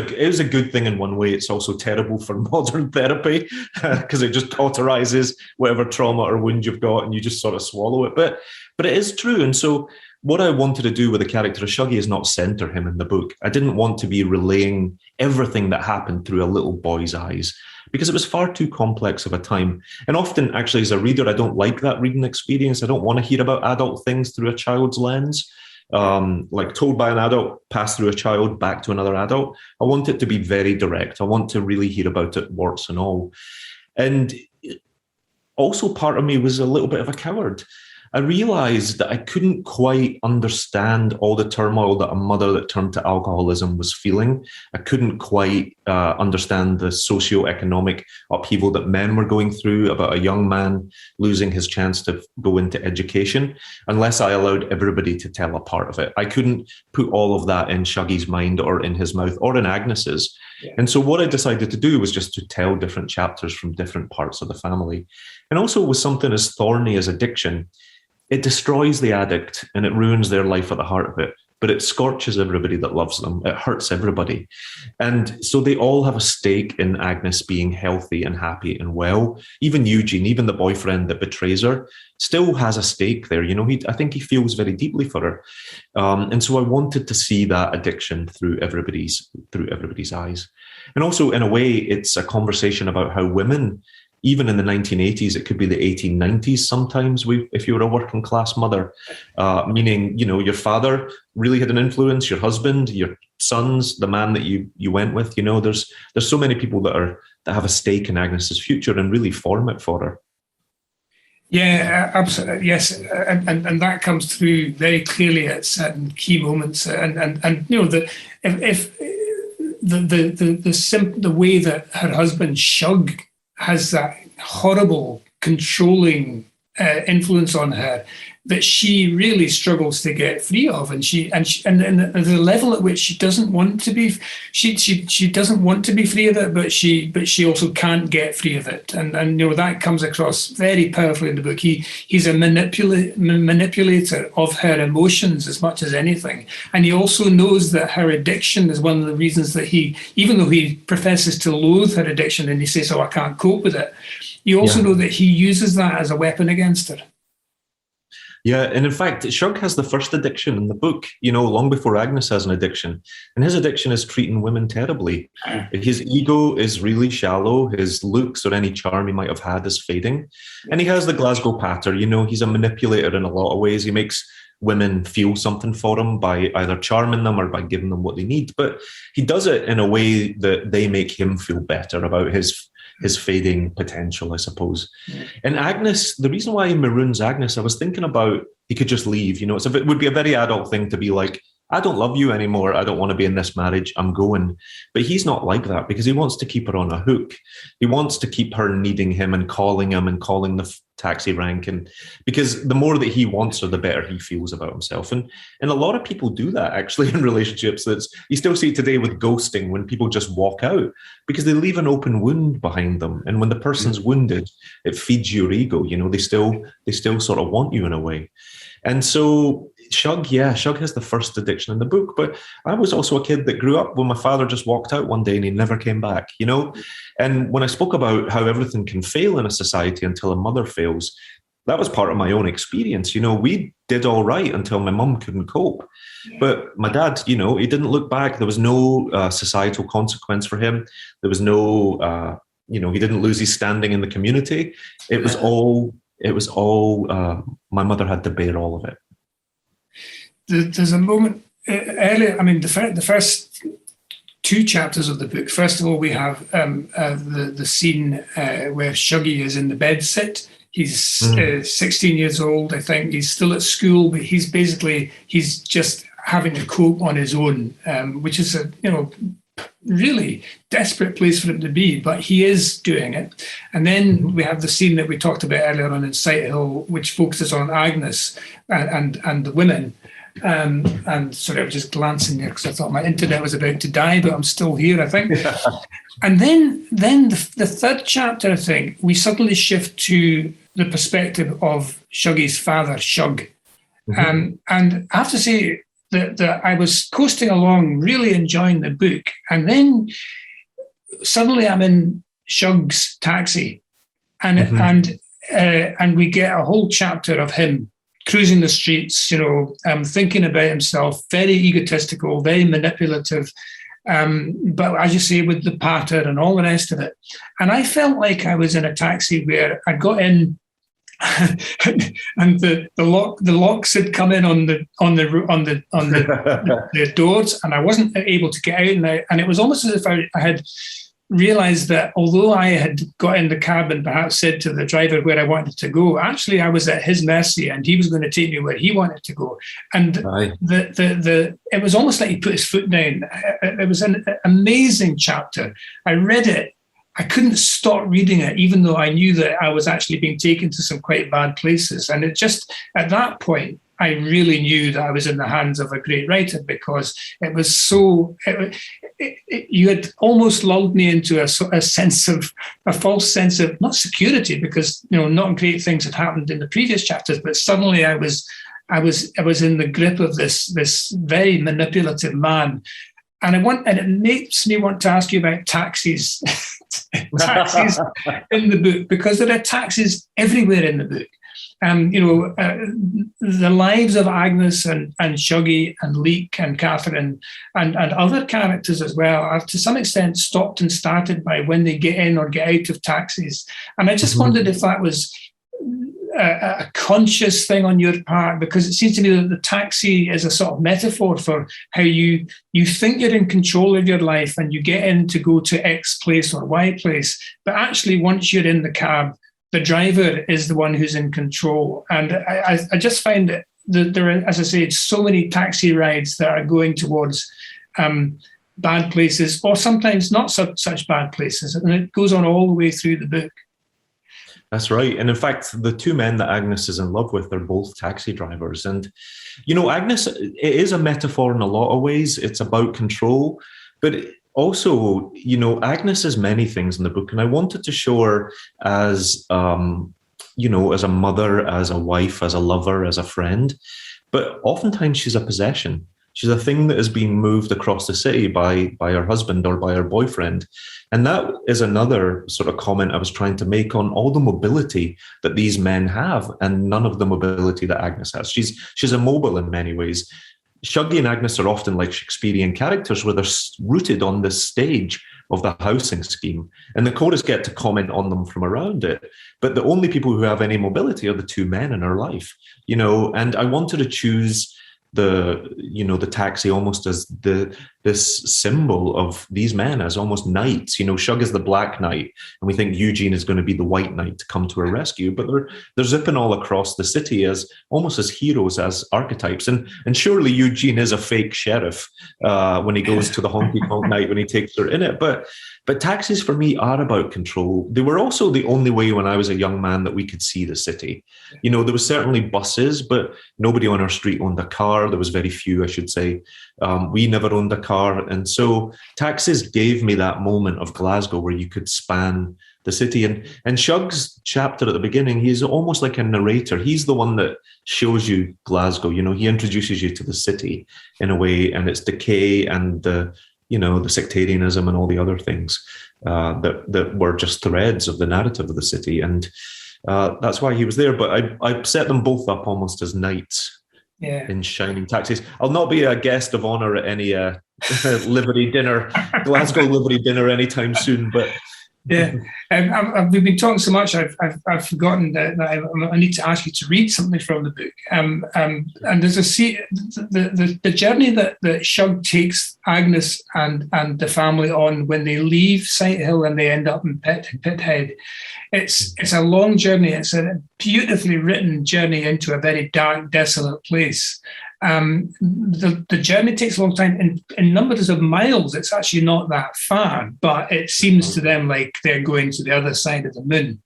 a good thing in one way. It's also terrible for modern therapy because it just cauterizes whatever trauma or wound you've got, and you just sort of swallow it. But it is true. And so what I wanted to do with the character of Shuggie is not center him in the book. I didn't want to be relaying everything that happened through a little boy's eyes, because it was far too complex of a time. And often, actually, as a reader, I don't like that reading experience. I don't want to hear about adult things through a child's lens, like told by an adult, passed through a child, back to another adult. I want it to be very direct. I want to really hear about it, warts and all. And also, part of me was a little bit of a coward. I realized that I couldn't quite understand all the turmoil that a mother that turned to alcoholism was feeling. I couldn't quite understand the socioeconomic upheaval that men were going through about a young man losing his chance to go into education, unless I allowed everybody to tell a part of it. I couldn't put all of that in Shuggie's mind or in his mouth or in Agnes's. Yeah. And so what I decided to do was just to tell different chapters from different parts of the family. And also with something as thorny as addiction, it destroys the addict and it ruins their life at the heart of it. but it scorches everybody that loves them. It hurts everybody. And so they all have a stake in Agnes being healthy and happy and well. Even Eugene, even the boyfriend that betrays her, still has a stake there. I think he feels very deeply for her. And so I wanted to see that addiction through everybody's eyes. And also, in a way, it's a conversation about how women, even in the 1980s, it could be the 1890s sometimes, if you were a working class mother, meaning, your father really had an influence, your husband, your sons, the man that you went with, there's so many people that have a stake in Agnes's future and really form it for her. Yeah, absolutely. Yes, and that comes through very clearly at certain key moments. And the way that her husband Shug has that horrible controlling influence on her that she really struggles to get free of, and the level at which she doesn't want to be, she doesn't want to be free of it, but she also can't get free of it, and that comes across very powerfully in the book. He's a manipulator of her emotions as much as anything, and he also knows that her addiction is one of the reasons that even though he professes to loathe her addiction and he says, "Oh, I can't cope with it," you also know that he uses that as a weapon against her. Yeah, and in fact, Shug has the first addiction in the book, long before Agnes has an addiction. And his addiction is treating women terribly. His ego is really shallow. His looks or any charm he might have had is fading. And he has the Glasgow patter. He's a manipulator in a lot of ways. He makes women feel something for him by either charming them or by giving them what they need. But he does it in a way that they make him feel better about his fading potential, I suppose. Yeah. And Agnes, the reason why he maroons Agnes, I was thinking about he could just leave. It would be a very adult thing to be like, I don't love you anymore. I don't want to be in this marriage. I'm going. But he's not like that because he wants to keep her on a hook. He wants to keep her needing him and calling the taxi rank. And because the more that he wants her, the better he feels about himself. And a lot of people do that actually in relationships. You still see it today with ghosting when people just walk out because they leave an open wound behind them. And when the person's wounded, it feeds your ego. They still sort of want you in a way. And so Shug has the first addiction in the book, but I was also a kid that grew up when my father just walked out one day and he never came back, And when I spoke about how everything can fail in a society until a mother fails, that was part of my own experience. We did all right until my mum couldn't cope. But my dad, he didn't look back. There was no societal consequence for him. There was no, he didn't lose his standing in the community. It was all my mother had to bear all of it. There's a moment earlier. I mean, the first two chapters of the book. First of all, we have the scene where Shuggie is in the bed sit. He's 16 years old, I think. He's still at school, but he's just having to cope on his own, which is a really desperate place for him to be, but he is doing it. And then we have the scene that we talked about earlier on in Sight Hill, which focuses on Agnes and the women. And sorry, I was just glancing there because I thought my internet was about to die, but I'm still here, I think. And then the third chapter, I think, we suddenly shift to the perspective of Shuggie's father, Shug. And I have to say that I was coasting along, really enjoying the book. And then suddenly I'm in Shug's taxi and we get a whole chapter of him cruising the streets, thinking about himself, very egotistical, very manipulative, but as you say, with the patter and all the rest of it. And I felt like I was in a taxi where I got in and the locks had come in on the doors, and I wasn't able to get out. And it was almost as if I had realised that although I had got in the cab and perhaps said to the driver where I wanted to go, actually I was at his mercy and he was going to take me where he wanted to go. And it was almost like he put his foot down. It was an amazing chapter. I read it. I couldn't stop reading it, even though I knew that I was actually being taken to some quite bad places. And it just, at that point, I really knew that I was in the hands of a great writer, because it was so, you had almost lulled me into a false sense of, not security, because, not great things had happened in the previous chapters, but suddenly I was I was in the grip of this very manipulative man. And it makes me want to ask you about taxis, taxis in the book, because there are taxis everywhere in the book. The lives of Agnes and Shuggie and Leek and Catherine and other characters as well are to some extent stopped and started by when they get in or get out of taxis. And I just wondered if that was a conscious thing on your part, because it seems to me that the taxi is a sort of metaphor for how you think you're in control of your life and you get in to go to X place or Y place, but actually once you're in the cab, the driver is the one who's in control. And I just find that there are, as I say, so many taxi rides that are going towards bad places, or sometimes not such bad places, and it goes on all the way through the book. That's right. And in fact, the two men that Agnes is in love with are both taxi drivers. And, Agnes, it is a metaphor in a lot of ways. It's about control. But also, Agnes is many things in the book. And I wanted to show her as, as a mother, as a wife, as a lover, as a friend. But oftentimes she's a possession. She's a thing that is being moved across the city by her husband or by her boyfriend. And that is another sort of comment I was trying to make on all the mobility that these men have and none of the mobility that Agnes has. She's immobile in many ways. Shuggie and Agnes are often like Shakespearean characters where they're rooted on this stage of the housing scheme. And the chorus get to comment on them from around it. But the only people who have any mobility are the two men in her life, and I wanted to choose the taxi almost as this symbol of these men as almost knights. Shug is the black knight, and we think Eugene is going to be the white knight to come to her rescue. But they're zipping all across the city as almost as heroes, as archetypes. And surely Eugene is a fake sheriff when he goes to the honky tonk night when he takes her in it. But taxis for me are about control. They were also the only way when I was a young man that we could see the city. There was certainly buses, but nobody on our street owned a car. There was very few, I should say. We never owned a car. And so taxis gave me that moment of Glasgow where you could span the city. And Shug's chapter at the beginning, he's almost like a narrator. He's the one that shows you Glasgow. He introduces you to the city in a way, and its decay and the sectarianism and all the other things that were just threads of the narrative of the city. And that's why he was there. But I set them both up almost as knights in shining taxis. I'll not be a guest of honor at any livery dinner, Glasgow livery dinner anytime soon, but... Yeah, we've been talking so much. I've forgotten that I need to ask you to read something from the book. And there's the journey that Shug takes Agnes and the family on when they leave Sighthill and they end up in Pithead. It's a long journey. It's a beautifully written journey into a very dark, desolate place. The journey takes a long time. In numbers of miles, it's actually not that far, but it seems to them like they're going to the other side of the moon.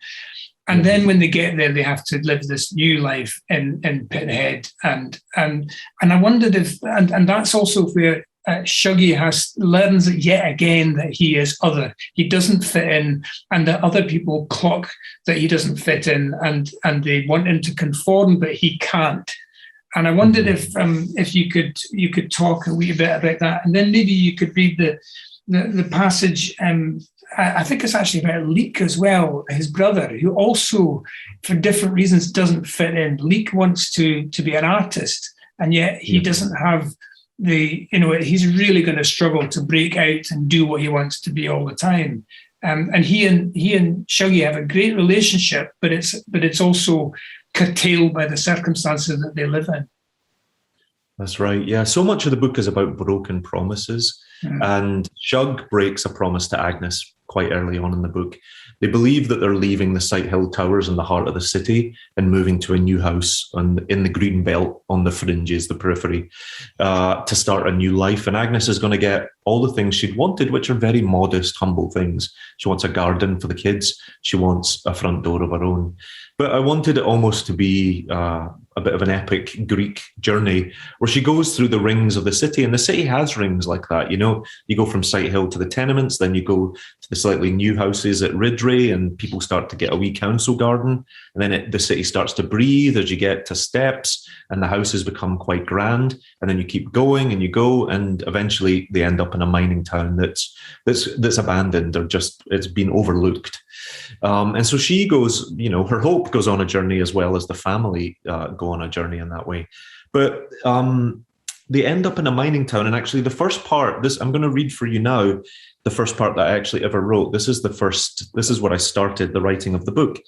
And then when they get there, they have to live this new life in Pithead. And I wondered if, and that's also where Shuggie learns yet again that he is other. He doesn't fit in, and that other people clock that he doesn't fit in, and they want him to conform, but he can't. And I wondered if you could talk a wee bit about that, and then maybe you could read the passage. I think it's actually about Leek as well, his brother, who also, for different reasons, doesn't fit in. Leek wants to be an artist, and yet he doesn't have he's really going to struggle to break out and do what he wants to be all the time. And he and Shuggie have a great relationship, but it's also curtailed by the circumstances that they live in. That's right. Yeah. So much of the book is about broken promises. And Shug breaks a promise to Agnes quite early on in the book. They believe that they're leaving the Sighthill Towers in the heart of the city and moving to a new house in the green belt on the fringes, the periphery, to start a new life. And Agnes is going to get all the things she'd wanted, which are very modest, humble things. She wants a garden for the kids. She wants a front door of her own. But I wanted it almost to be a bit of an epic Greek journey where she goes through the rings of the city. And the city has rings like that. You know, you go from Sighthill to the tenements, then you go to the slightly new houses at Ridley, and people start to get a wee council garden. And then the city starts to breathe as you get to steps, and the houses become quite grand. And then you keep going and you go, and eventually they end up in a mining town that's abandoned, or just it's been overlooked. And so she goes, you know, her hope goes on a journey as well as the family go on a journey in that way. But they end up in a mining town. And actually the first part, I'm going to read for you now, the first part that I actually ever wrote. This is where I started the writing of the book.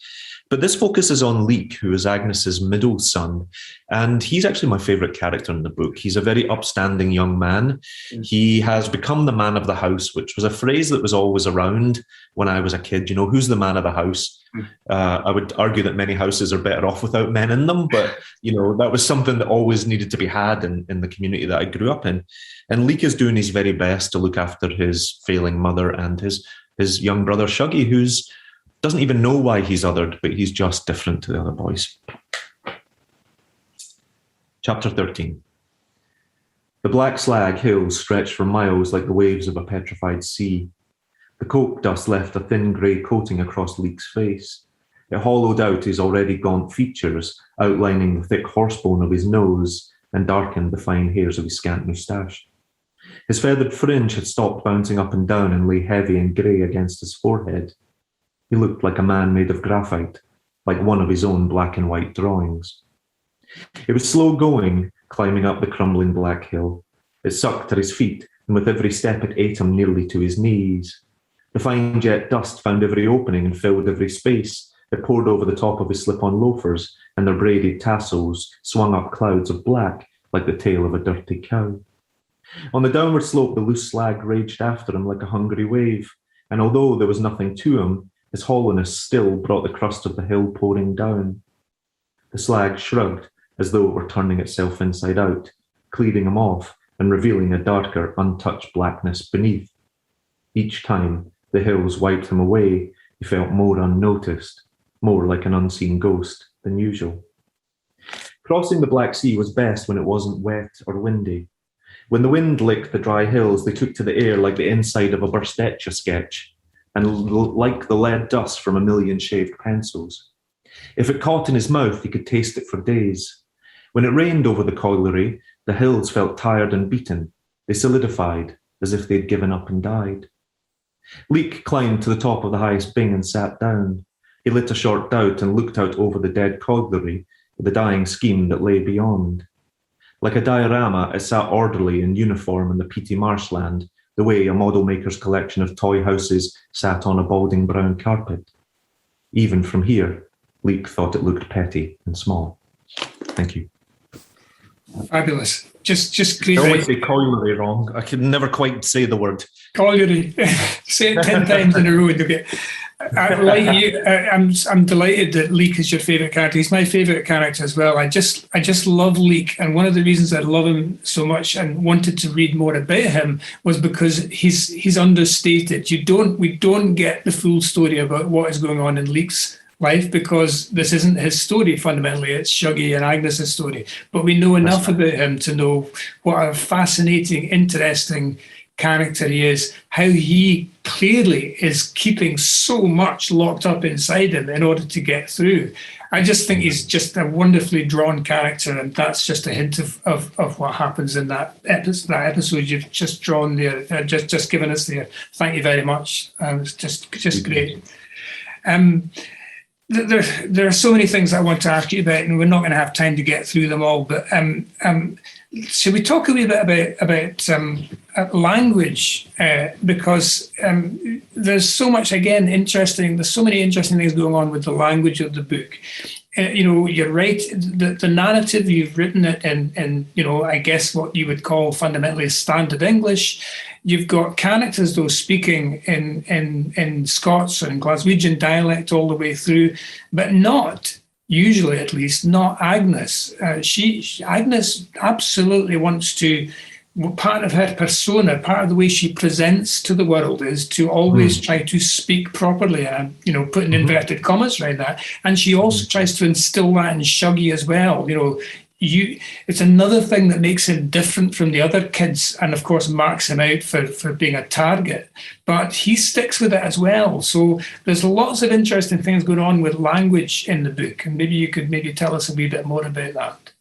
But this focuses on Leek, who is Agnes's middle son. And he's actually my favourite character in the book. He's a very upstanding young man. He has become the man of the house, which was a phrase that was always around when I was a kid. You know, who's the man of the house? I would argue that many houses are better off without men in them. But, you know, that was something that always needed to be had in the community that I grew up in. And Leek is doing his very best to look after his failing mother and his young brother, Shuggie, who's doesn't even know why he's othered, but he's just different to the other boys. Chapter 13. The black slag hills stretched for miles like the waves of a petrified sea. The coke dust left a thin grey coating across Leek's face. It hollowed out his already gaunt features, outlining the thick horsebone of his nose and darkened the fine hairs of his scant moustache. His feathered fringe had stopped bouncing up and down and lay heavy and grey against his forehead. He looked like a man made of graphite, like one of his own black and white drawings. It was slow going, climbing up the crumbling black hill. It sucked at his feet, and with every step it ate him nearly to his knees. The fine jet dust found every opening and filled every space. It poured over the top of his slip-on loafers, and their braided tassels swung up clouds of black like the tail of a dirty cow. On the downward slope, the loose slag raged after him like a hungry wave, and although there was nothing to him, his hollowness still brought the crust of the hill pouring down. The slag shrugged as though it were turning itself inside out, cleaving him off and revealing a darker, untouched blackness beneath. Each time the hills wiped him away, he felt more unnoticed, more like an unseen ghost than usual. Crossing the Black Sea was best when it wasn't wet or windy. When the wind licked the dry hills, they took to the air like the inside of a Bursteccia sketch, and like the lead dust from a million shaved pencils. If it caught in his mouth, he could taste it for days. When it rained over the colliery, the hills felt tired and beaten. They solidified, as if they'd given up and died. Leek climbed to the top of the highest bing and sat down. He lit a short dout and looked out over the dead colliery, the dying scheme that lay beyond. Like a diorama, it sat orderly in uniform in the peaty marshland, the way a model maker's collection of toy houses sat on a balding brown carpet. Even from here, Leek thought it looked petty and small. Thank you. Fabulous. Just great. I always say colliery wrong. I can never quite say the word. Colliery. Say it 10 times in a row and you'll get. Like you, I'm delighted that Leek is your favourite character. He's my favourite character as well. I just love Leek, and one of the reasons I love him so much and wanted to read more about him was because he's understated. We don't get the full story about what is going on in Leek's life because this isn't his story fundamentally. It's Shuggie and Agnes's story, but we know enough about him to know what a fascinating, interesting character he is, how he clearly is keeping so much locked up inside him in order to get through. I just think he's just a wonderfully drawn character, and that's just a hint of what happens in that episode you've just drawn there, just given us there. Thank you very much. It's just great. There are so many things I want to ask you about, and we're not going to have time to get through them all, but should we talk a wee bit about language? Because there's so much, again, there's so many interesting things going on with the language of the book. You're right, the narrative, you've written it in I guess what you would call fundamentally standard English. You've got characters, though, speaking in Scots and Glaswegian dialect all the way through, but not, usually at least, not Agnes. Agnes absolutely wants to part of her persona, part of the way she presents to the world is to always try to speak properly, and put in inverted commas around that. And she also tries to instill that in Shuggie as well. It's another thing that makes him different from the other kids, and of course marks him out for being a target. But he sticks with it as well. So there's lots of interesting things going on with language in the book, and maybe you could tell us a wee bit more about that.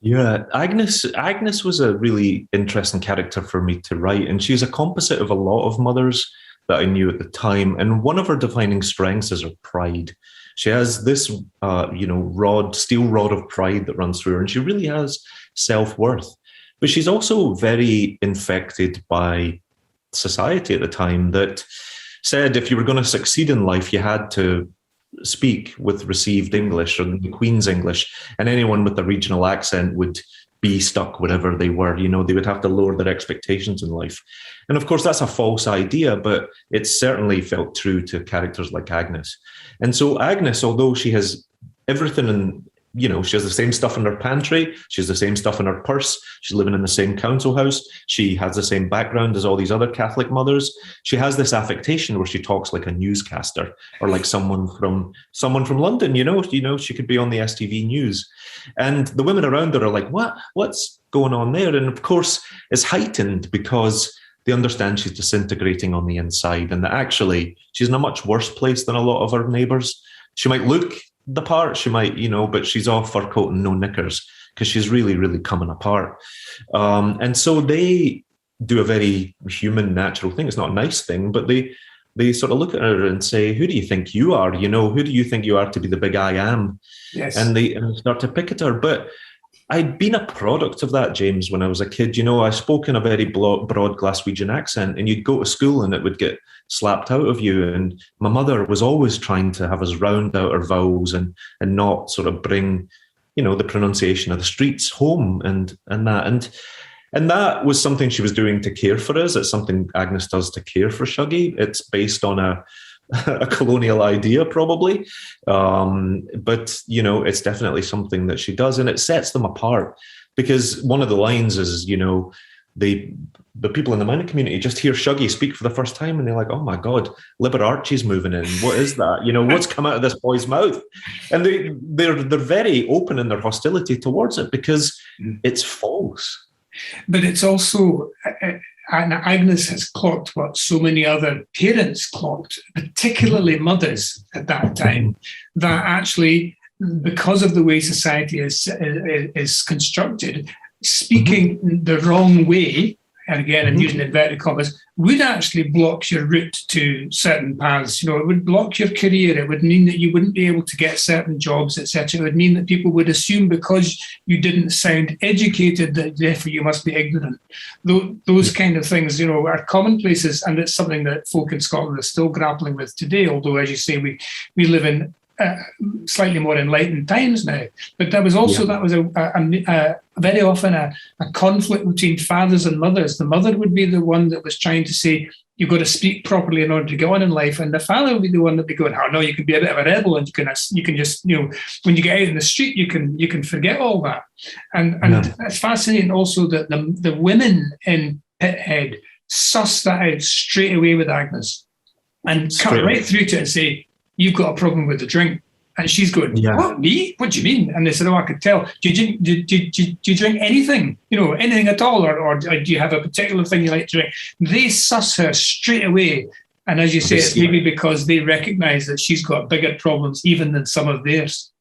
Yeah, Agnes was a really interesting character for me to write, and she's a composite of a lot of mothers that I knew at the time. And one of her defining strengths is her pride. She has this, steel rod of pride that runs through her, and she really has self-worth. But she's also very infected by society at the time that said if you were going to succeed in life, you had to speak with received English or the Queen's English, and anyone with a regional accent would be stuck wherever they were. They would have to lower their expectations in life. And of course, that's a false idea, but it certainly felt true to characters like Agnes. And so Agnes, although she has everything in, she has the same stuff in her pantry, she has the same stuff in her purse, she's living in the same council house, she has the same background as all these other Catholic mothers, she has this affectation where she talks like a newscaster or like someone from London, she could be on the STV news. And the women around her are like, what's going on there? And of course, it's heightened because they understand she's disintegrating on the inside, and that actually she's in a much worse place than a lot of her neighbours. She might look the part, she might, but she's off fur coat and no knickers because she's really, really coming apart. And so they do a very human, natural thing. It's not a nice thing, but they sort of look at her and say, who do you think you are? Who do you think you are to be the big I am? Yes. And they start to pick at her. But I'd been a product of that, James, when I was a kid. I spoke in a very broad Glaswegian accent, and you'd go to school and it would get slapped out of you. And my mother was always trying to have us round out our vowels and not sort of bring, the pronunciation of the streets home and that. And that was something she was doing to care for us. It's something Agnes does to care for Shuggie. It's based on a colonial idea, probably. But, it's definitely something that she does, and it sets them apart because one of the lines is, the people in the mining community just hear Shuggie speak for the first time and they're like, oh my God, Liberace's moving in. What is that? What's come out of this boy's mouth? And they're very open in their hostility towards it because it's false. But it's also, and Agnes has clocked what so many other parents clocked, particularly mothers at that time, that actually, because of the way society is constructed, speaking the wrong way, and again, I'm using inverted commas, would actually block your route to certain paths. It would block your career. It would mean that you wouldn't be able to get certain jobs, etc. It would mean that people would assume because you didn't sound educated that therefore you must be ignorant. Those kind of things, are commonplaces, and it's something that folk in Scotland are still grappling with today. Although, as you say, we live in slightly more enlightened times now. But that was also very often a conflict between fathers and mothers. The mother would be the one that was trying to say, you've got to speak properly in order to get on in life. And the father would be the one that would be going, oh no, you can be a bit of a rebel and you can just, when you get out in the street, you can forget all that. And it's fascinating also that the women in Pithead suss that out straight away with Agnes and cut right through to it and say, you've got a problem with the drink. And she's going, what, me? What do you mean? And they said, I could tell. Do you drink anything? Anything at all? Or do you have a particular thing you like to drink? They suss her straight away. And as you say, it's maybe because they recognise that she's got bigger problems even than some of theirs.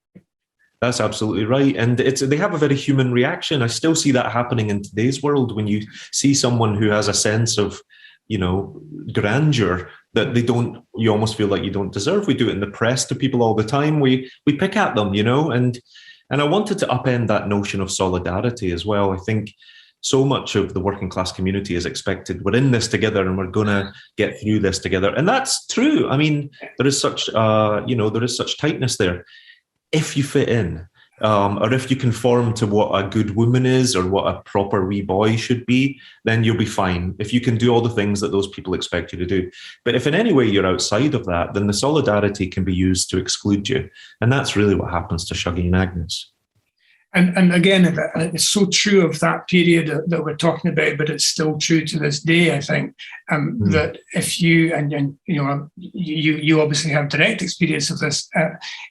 That's absolutely right. And they have a very human reaction. I still see that happening in today's world when you see someone who has a sense of, grandeur that you almost feel like you don't deserve. We do it in the press to people all the time. We pick at them, and I wanted to upend that notion of solidarity as well. I think so much of the working class community is expected. We're in this together and we're going to get through this together. And that's true. I mean, there is such tightness there. If you fit in, or if you conform to what a good woman is or what a proper wee boy should be, then you'll be fine. If you can do all the things that those people expect you to do. But if in any way you're outside of that, then the solidarity can be used to exclude you. And that's really what happens to Shuggie and Agnes. And again, it's so true of that period that we're talking about, but it's still true to this day, I think, that if you, and you know, you obviously have direct experience of this,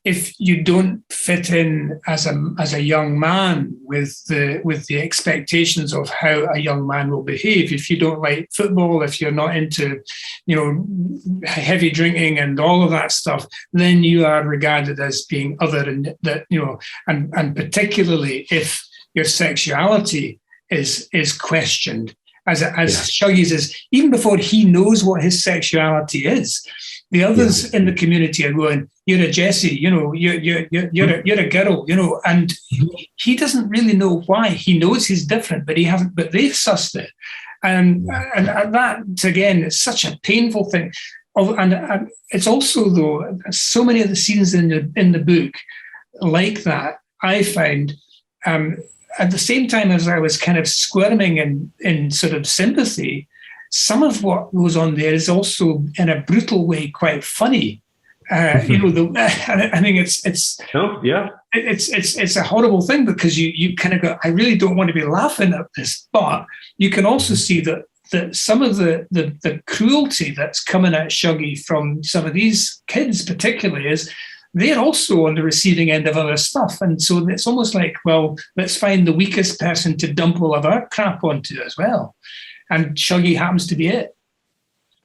if you don't fit in as a young man with the expectations of how a young man will behave, if you don't like football, if you're not into, you know, heavy drinking and all of that stuff, then you are regarded as being other, and that, you know, and particularly if your sexuality is questioned, as Shuggie's is, even before he knows what his sexuality is, the others in the community are going, "You're a Jessie, you know, you're a girl, you know," and he doesn't really know why. He knows he's different, but he hasn't. But they've sussed it, and that again is such a painful thing. And it's also, though, so many of the scenes in the book like that, I find. At the same time as I was kind of squirming in sort of sympathy, some of what goes on there is also, in a brutal way, quite funny. You know, I think it's a horrible thing, because you kind of go, I really don't want to be laughing at this, but you can also see that some of the cruelty that's coming at Shuggie from some of these kids, particularly, is they're also on the receiving end of other stuff. And so it's almost like, well, let's find the weakest person to dump all of our crap onto as well. And Shuggie happens to be it.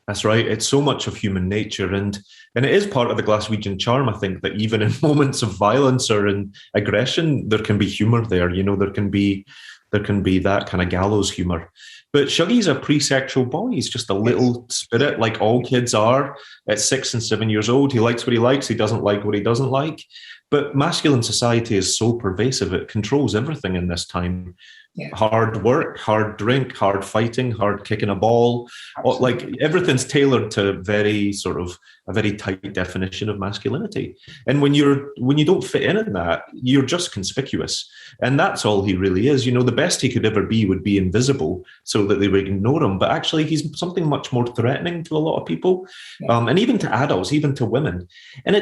That's right. It's so much of human nature. And it is part of the Glaswegian charm, I think, that even in moments of violence or in aggression, there can be humour there. You know, there can be that kind of gallows humour. But Shuggie's a pre-sexual boy. He's just a little spirit, like all kids are at 6 and 7 years old. He likes what he likes. He doesn't like what he doesn't like. But masculine society is so pervasive. It controls everything in this time. Yeah. Hard work, hard drink, hard fighting, hard kicking a ball. Absolutely. Like everything's tailored to a very tight definition of masculinity. And when you don't fit in that, you're just conspicuous. And that's all he really is. You know, the best he could ever be would be invisible so that they would ignore him. But actually, he's something much more threatening to a lot of people, and even to adults, even to women. And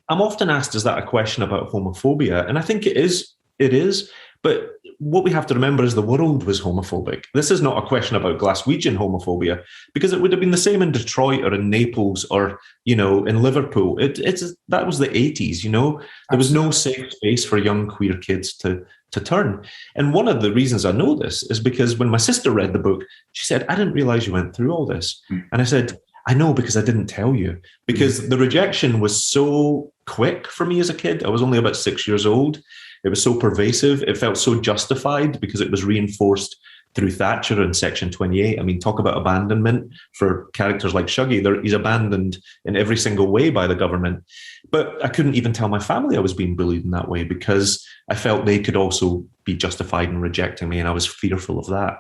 I'm often asked, is that a question about homophobia? And I think it is. But what we have to remember is the world was homophobic. This is not a question about Glaswegian homophobia, because it would have been the same in Detroit or in Naples or, you know, in Liverpool. That was the 80s, you know. There was no safe space for young queer kids to turn. And one of the reasons I know this is because when my sister read the book, she said, "I didn't realize you went through all this." And I said, "I know, because I didn't tell you." Because the rejection was so quick for me as a kid. I was only about 6 years old. It was so pervasive. It felt so justified because it was reinforced through Thatcher and Section 28. I mean, talk about abandonment for characters like Shuggie. He's abandoned in every single way by the government. But I couldn't even tell my family I was being bullied in that way, because I felt they could also be justified in rejecting me, and I was fearful of that.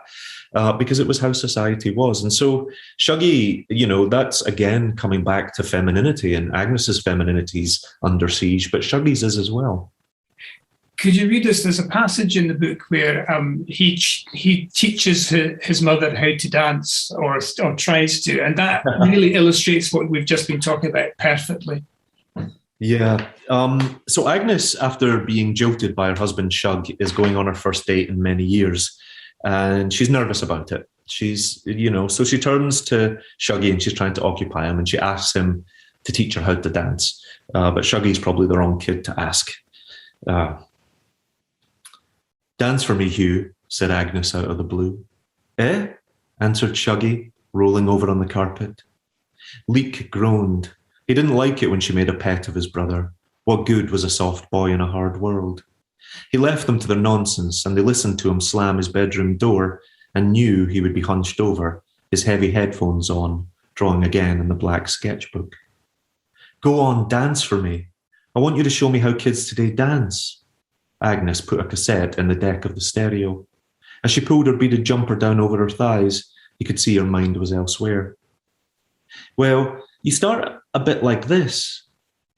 Because it was how society was. And so Shuggie, you know, that's again coming back to femininity, and Agnes's femininity's under siege, but Shuggie's is as well. Could you read us? There's a passage in the book where he teaches his mother how to dance, or tries to, and that really illustrates what we've just been talking about perfectly. Yeah. So Agnes, after being jilted by her husband Shug, is going on her first date in many years, and she's nervous about it. She's, you know, so she turns to Shuggie and she's trying to occupy him, and she asks him to teach her how to dance. But Shuggie's probably the wrong kid to ask. "Dance for me, Hugh," said Agnes out of the blue. "Eh?" answered Shuggie, rolling over on the carpet. Leek groaned. He didn't like it when she made a pet of his brother. What good was a soft boy in a hard world? He left them to their nonsense, and they listened to him slam his bedroom door and knew he would be hunched over, his heavy headphones on, drawing again in the black sketchbook. "Go on, dance for me. I want you to show me how kids today dance." Agnes put a cassette in the deck of the stereo. As she pulled her beaded jumper down over her thighs, you could see her mind was elsewhere. "Well, you start a bit like this."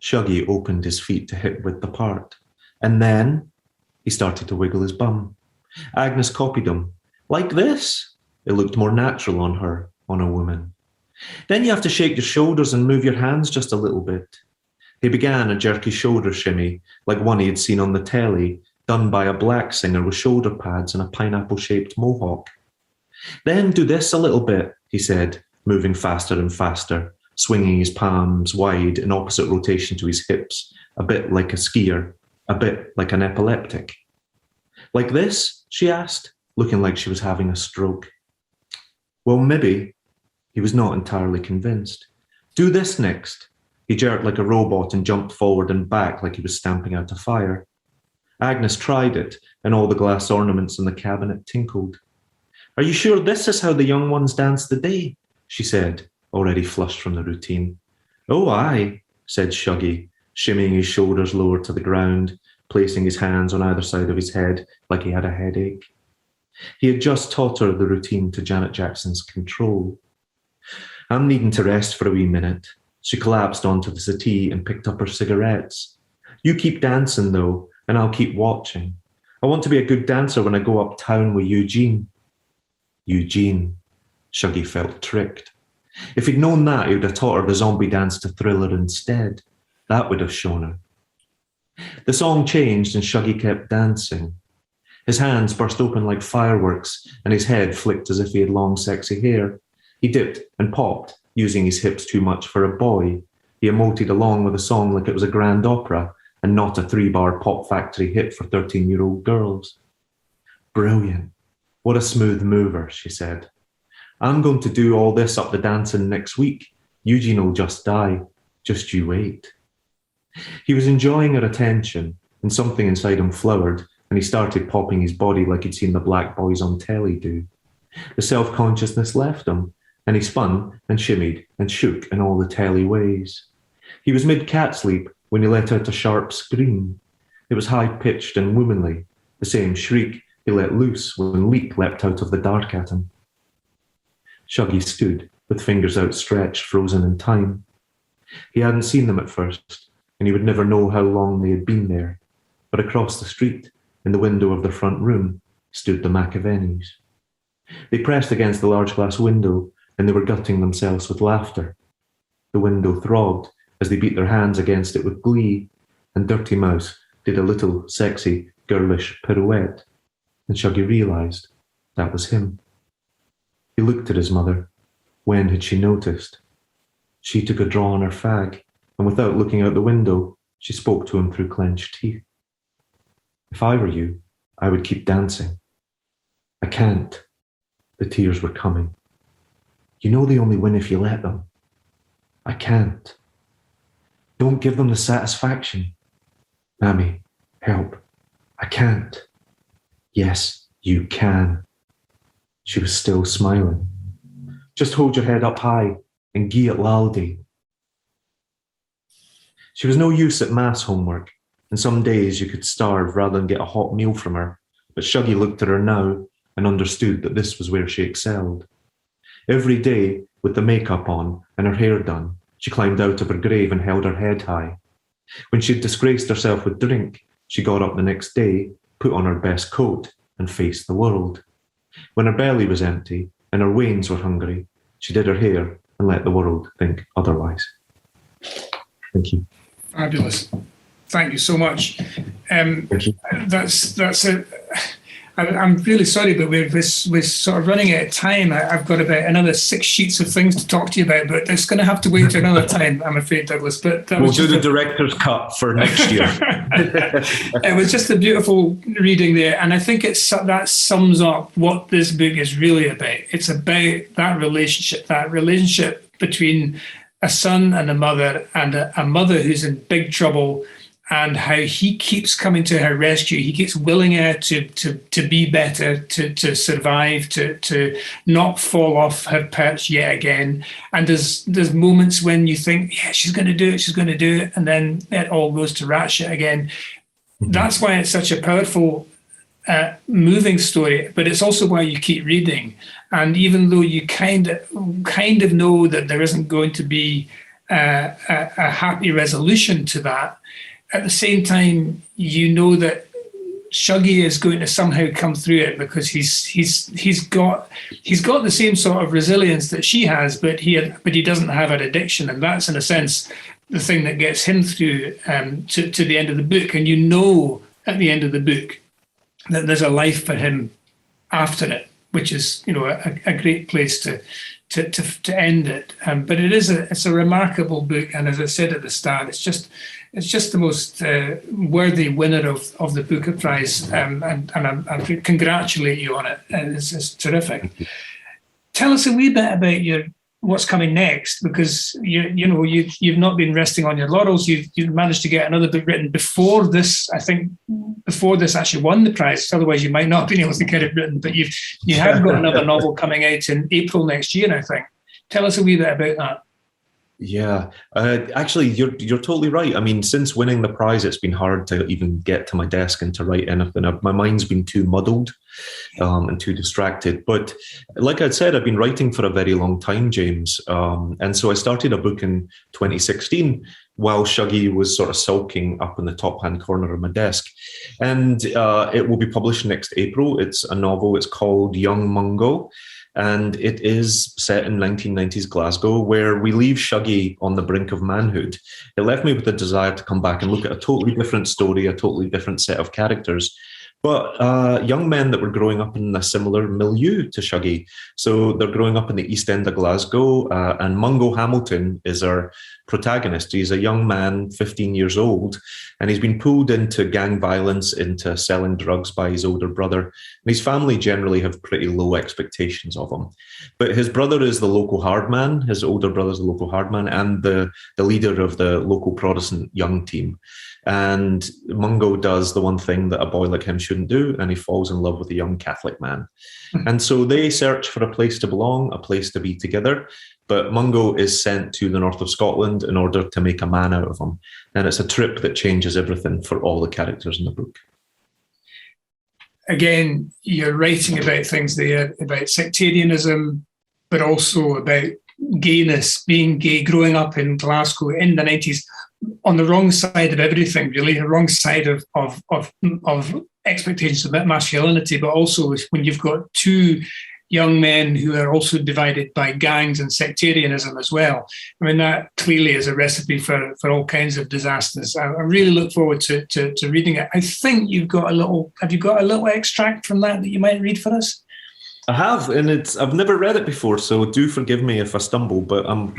Shuggie opened his feet to hip width apart. And then he started to wiggle his bum. Agnes copied him. "Like this." It looked more natural on her, on a woman. "Then you have to shake your shoulders and move your hands just a little bit." He began a jerky shoulder shimmy, like one he had seen on the telly, done by a black singer with shoulder pads and a pineapple-shaped mohawk. Then do this a little bit, he said, moving faster and faster, swinging his palms wide in opposite rotation to his hips, a bit like a skier, a bit like an epileptic. Like this? She asked, looking like she was having a stroke. Well, maybe. He was not entirely convinced. Do this next. He jerked like a robot and jumped forward and back like he was stamping out a fire. Agnes tried it, and all the glass ornaments in the cabinet tinkled. Are you sure this is how the young ones dance the day? She said, already flushed from the routine. Oh, aye, said Shuggie, shimmying his shoulders lower to the ground, placing his hands on either side of his head like he had a headache. He had just taught her the routine to Janet Jackson's Control. I'm needing to rest for a wee minute. She collapsed onto the settee and picked up her cigarettes. You keep dancing, though, and I'll keep watching. I want to be a good dancer when I go uptown with Eugene. Eugene. Shuggie felt tricked. If he'd known that, he would have taught her the zombie dance to Thriller instead. That would have shown her. The song changed and Shuggie kept dancing. His hands burst open like fireworks and his head flicked as if he had long, sexy hair. He dipped and popped, using his hips too much for a boy. He emoted along with the song like it was a grand opera and not a 3-bar pop factory hit for 13-year-old girls. Brilliant. What a smooth mover, she said. I'm going to do all this up the dancing next week. Eugene will just die. Just you wait. He was enjoying her attention, and something inside him flowered, and he started popping his body like he'd seen the black boys on telly do. The self-consciousness left him, and he spun and shimmied and shook in all the telly ways. He was mid-cat sleep when he let out a sharp scream. It was high-pitched and womanly, the same shriek he let loose when Leek leapt out of the dark at him. Shuggie stood, with fingers outstretched, frozen in time. He hadn't seen them at first, and he would never know how long they had been there. But across the street, in the window of their front room, stood the McAvenis. They pressed against the large glass window, and they were gutting themselves with laughter. The window throbbed as they beat their hands against it with glee, and Dirty Mouse did a little, sexy, girlish pirouette, and Shuggie realised that was him. He looked at his mother. When had she noticed? She took a draw on her fag, and without looking out the window, she spoke to him through clenched teeth. If I were you, I would keep dancing. I can't. The tears were coming. You know they only win if you let them. I can't. Don't give them the satisfaction. Mammy, help. I can't. Yes, you can. She was still smiling. Just hold your head up high and gie it laldy. She was no use at maths homework, and some days you could starve rather than get a hot meal from her, but Shuggie looked at her now and understood that this was where she excelled. Every day, with the makeup on and her hair done, she climbed out of her grave and held her head high. When she'd disgraced herself with drink, she got up the next day, put on her best coat, and faced the world. When her belly was empty and her veins were hungry, she did her hair and let the world think otherwise. Thank you. Fabulous. Thank you so much. Thank you. That's it. I'm really sorry, but we're sort of running out of time. I've got about another 6 sheets of things to talk to you about, but it's going to have to wait for another time, I'm afraid, Douglas. But we'll do the director's cut for next year. It was just a beautiful reading there, and I think that sums up what this book is really about. It's about that relationship between a son and a mother who's in big trouble, and how he keeps coming to her rescue. He keeps willing her to be better, to survive, to not fall off her perch yet again. And there's moments when you think, yeah, she's going to do it, and then it all goes to rat shit again. Mm-hmm. That's why it's such a powerful, moving story, but it's also why you keep reading. And even though you kind of know that there isn't going to be a happy resolution to that, at the same time, you know that Shuggie is going to somehow come through it, because he's got the same sort of resilience that she has, but he doesn't have an addiction, and that's in a sense the thing that gets him through to the end of the book. And you know at the end of the book, that there's a life for him after it, which is, a great place to end it. But it's a remarkable book, and as I said at the start, it's just the most worthy winner of the Booker Prize, and I congratulate you on it. It's terrific. Tell us a wee bit about what's coming next, because you've not been resting on your laurels. You've managed to get another book written before this. I think before this actually won the prize. Otherwise, you might not have been able to get it written. But you have got another novel coming out in April next year, I think. Tell us a wee bit about that. Yeah, actually, you're totally right. I mean, since winning the prize, it's been hard to even get to my desk and to write anything. My mind's been too muddled and too distracted. But like I said, I've been writing for a very long time, James. And so I started a book in 2016 while Shuggie was sort of sulking up in the top-hand corner of my desk. And it will be published next April. It's a novel. It's called Young Mungo. And it is set in 1990s Glasgow, where we leave Shuggie on the brink of manhood. It left me with a desire to come back and look at a totally different story, a totally different set of characters, but young men that were growing up in a similar milieu to Shuggie. So they're growing up in the East End of Glasgow, and Mungo Hamilton is our protagonist. He's a young man, 15 years old, and he's been pulled into gang violence, into selling drugs by his older brother. And his family generally have pretty low expectations of him. But his brother is the local hard man, his older brother is the local hard man, and the leader of the local Protestant young team. And Mungo does the one thing that a boy like him shouldn't do, and he falls in love with a young Catholic man. And so they search for a place to belong, a place to be together. But Mungo is sent to the north of Scotland in order to make a man out of him. And it's a trip that changes everything for all the characters in the book. Again, you're writing about things there, about sectarianism, but also about gayness, being gay, growing up in Glasgow in the 90s, on the wrong side of everything, really, the wrong side of expectations about masculinity, but also when you've got two young men who are also divided by gangs and sectarianism as well. I mean, that clearly is a recipe for all kinds of disasters. I really look forward to reading it. I think have you got a little extract from that you might read for us? I have, and I've never read it before, so do forgive me if I stumble, but I'm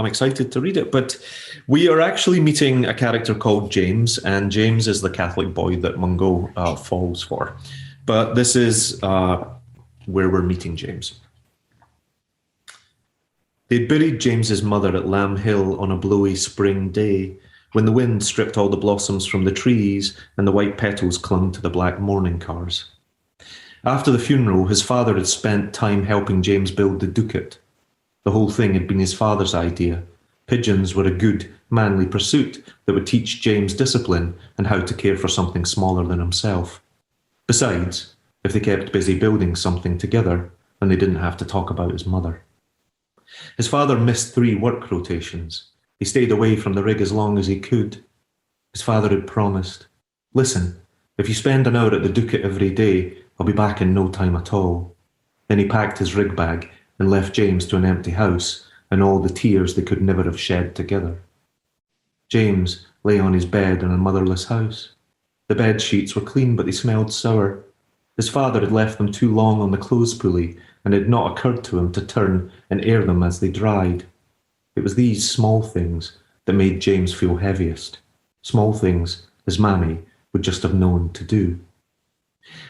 excited to read it. But we are actually meeting a character called James, and James is the Catholic boy that Mungo falls for. But this is where we're meeting James. They'd buried James's mother at Lamb Hill on a blowy spring day, when the wind stripped all the blossoms from the trees and the white petals clung to the black mourning cars. After the funeral, his father had spent time helping James build the ducat. The whole thing had been his father's idea. Pigeons were a good, manly pursuit that would teach James discipline and how to care for something smaller than himself. Besides, if they kept busy building something together, then they didn't have to talk about his mother. His father missed 3 work rotations. He stayed away from the rig as long as he could. His father had promised, "Listen, if you spend an hour at the ducat every day, I'll be back in no time at all." Then he packed his rig bag and left James to an empty house and all the tears they could never have shed together. James lay on his bed in a motherless house. The bed sheets were clean, but they smelled sour. His father had left them too long on the clothes pulley, and it had not occurred to him to turn and air them as they dried. It was these small things that made James feel heaviest. Small things his mammy would just have known to do.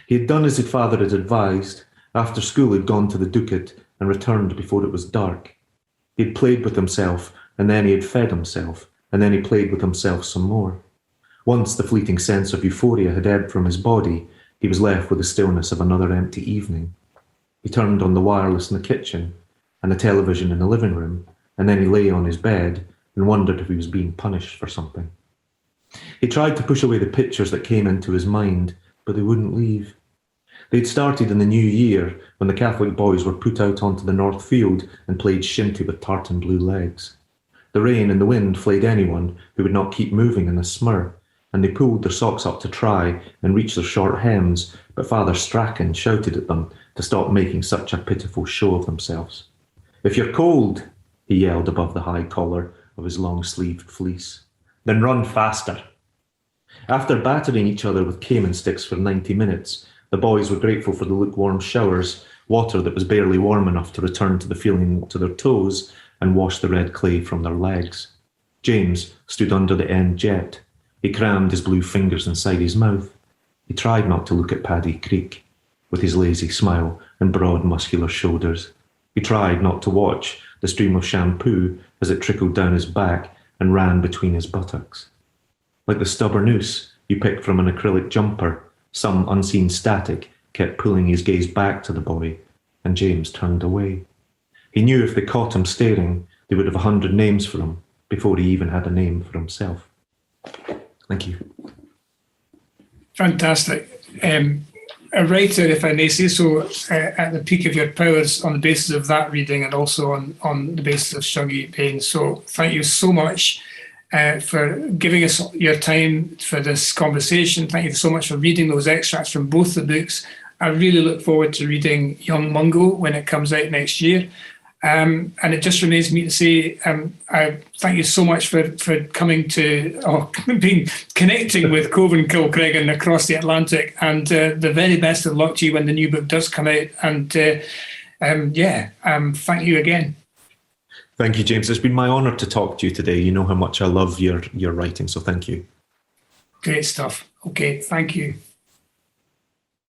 He had done as his father had advised. After school, he'd gone to the ducat and returned before it was dark. He had played with himself, and then he had fed himself, and then he played with himself some more. Once the fleeting sense of euphoria had ebbed from his body, he was left with the stillness of another empty evening. He turned on the wireless in the kitchen and the television in the living room, and then he lay on his bed and wondered if he was being punished for something. He tried to push away the pictures that came into his mind, but they wouldn't leave. They'd started in the new year when the Catholic boys were put out onto the North Field and played shinty with tartan blue legs. The rain and the wind flayed anyone who would not keep moving in a smur, and they pulled their socks up to try and reach their short hems, but Father Strachan shouted at them to stop making such a pitiful show of themselves. "If you're cold," he yelled above the high collar of his long-sleeved fleece, "then run faster." After battering each other with cayman sticks for 90 minutes, the boys were grateful for the lukewarm showers, water that was barely warm enough to return to the feeling to their toes and wash the red clay from their legs. James stood under the end jet. He crammed his blue fingers inside his mouth. He tried not to look at Paddy Creek, with his lazy smile and broad muscular shoulders. He tried not to watch the stream of shampoo as it trickled down his back and ran between his buttocks. Like the stubborn noose you picked from an acrylic jumper, some unseen static kept pulling his gaze back to the boy, and James turned away. He knew if they caught him staring, they would have 100 names for him before he even had a name for himself. Thank you. Fantastic. A writer, if I may say so, at the peak of your powers on the basis of that reading and also on the basis of Shuggie Bain. So thank you so much for giving us your time for this conversation. Thank you so much for reading those extracts from both the books. I really look forward to reading Young Mungo when it comes out next year. And it just remains me to say I thank you so much for coming to, or connecting with Cove and Kilcreggan across the Atlantic, and the very best of luck to you when the new book does come out. And thank you again. Thank you, James. It's been my honour to talk to you today. You know how much I love your writing, so thank you. Great stuff. Okay, thank you.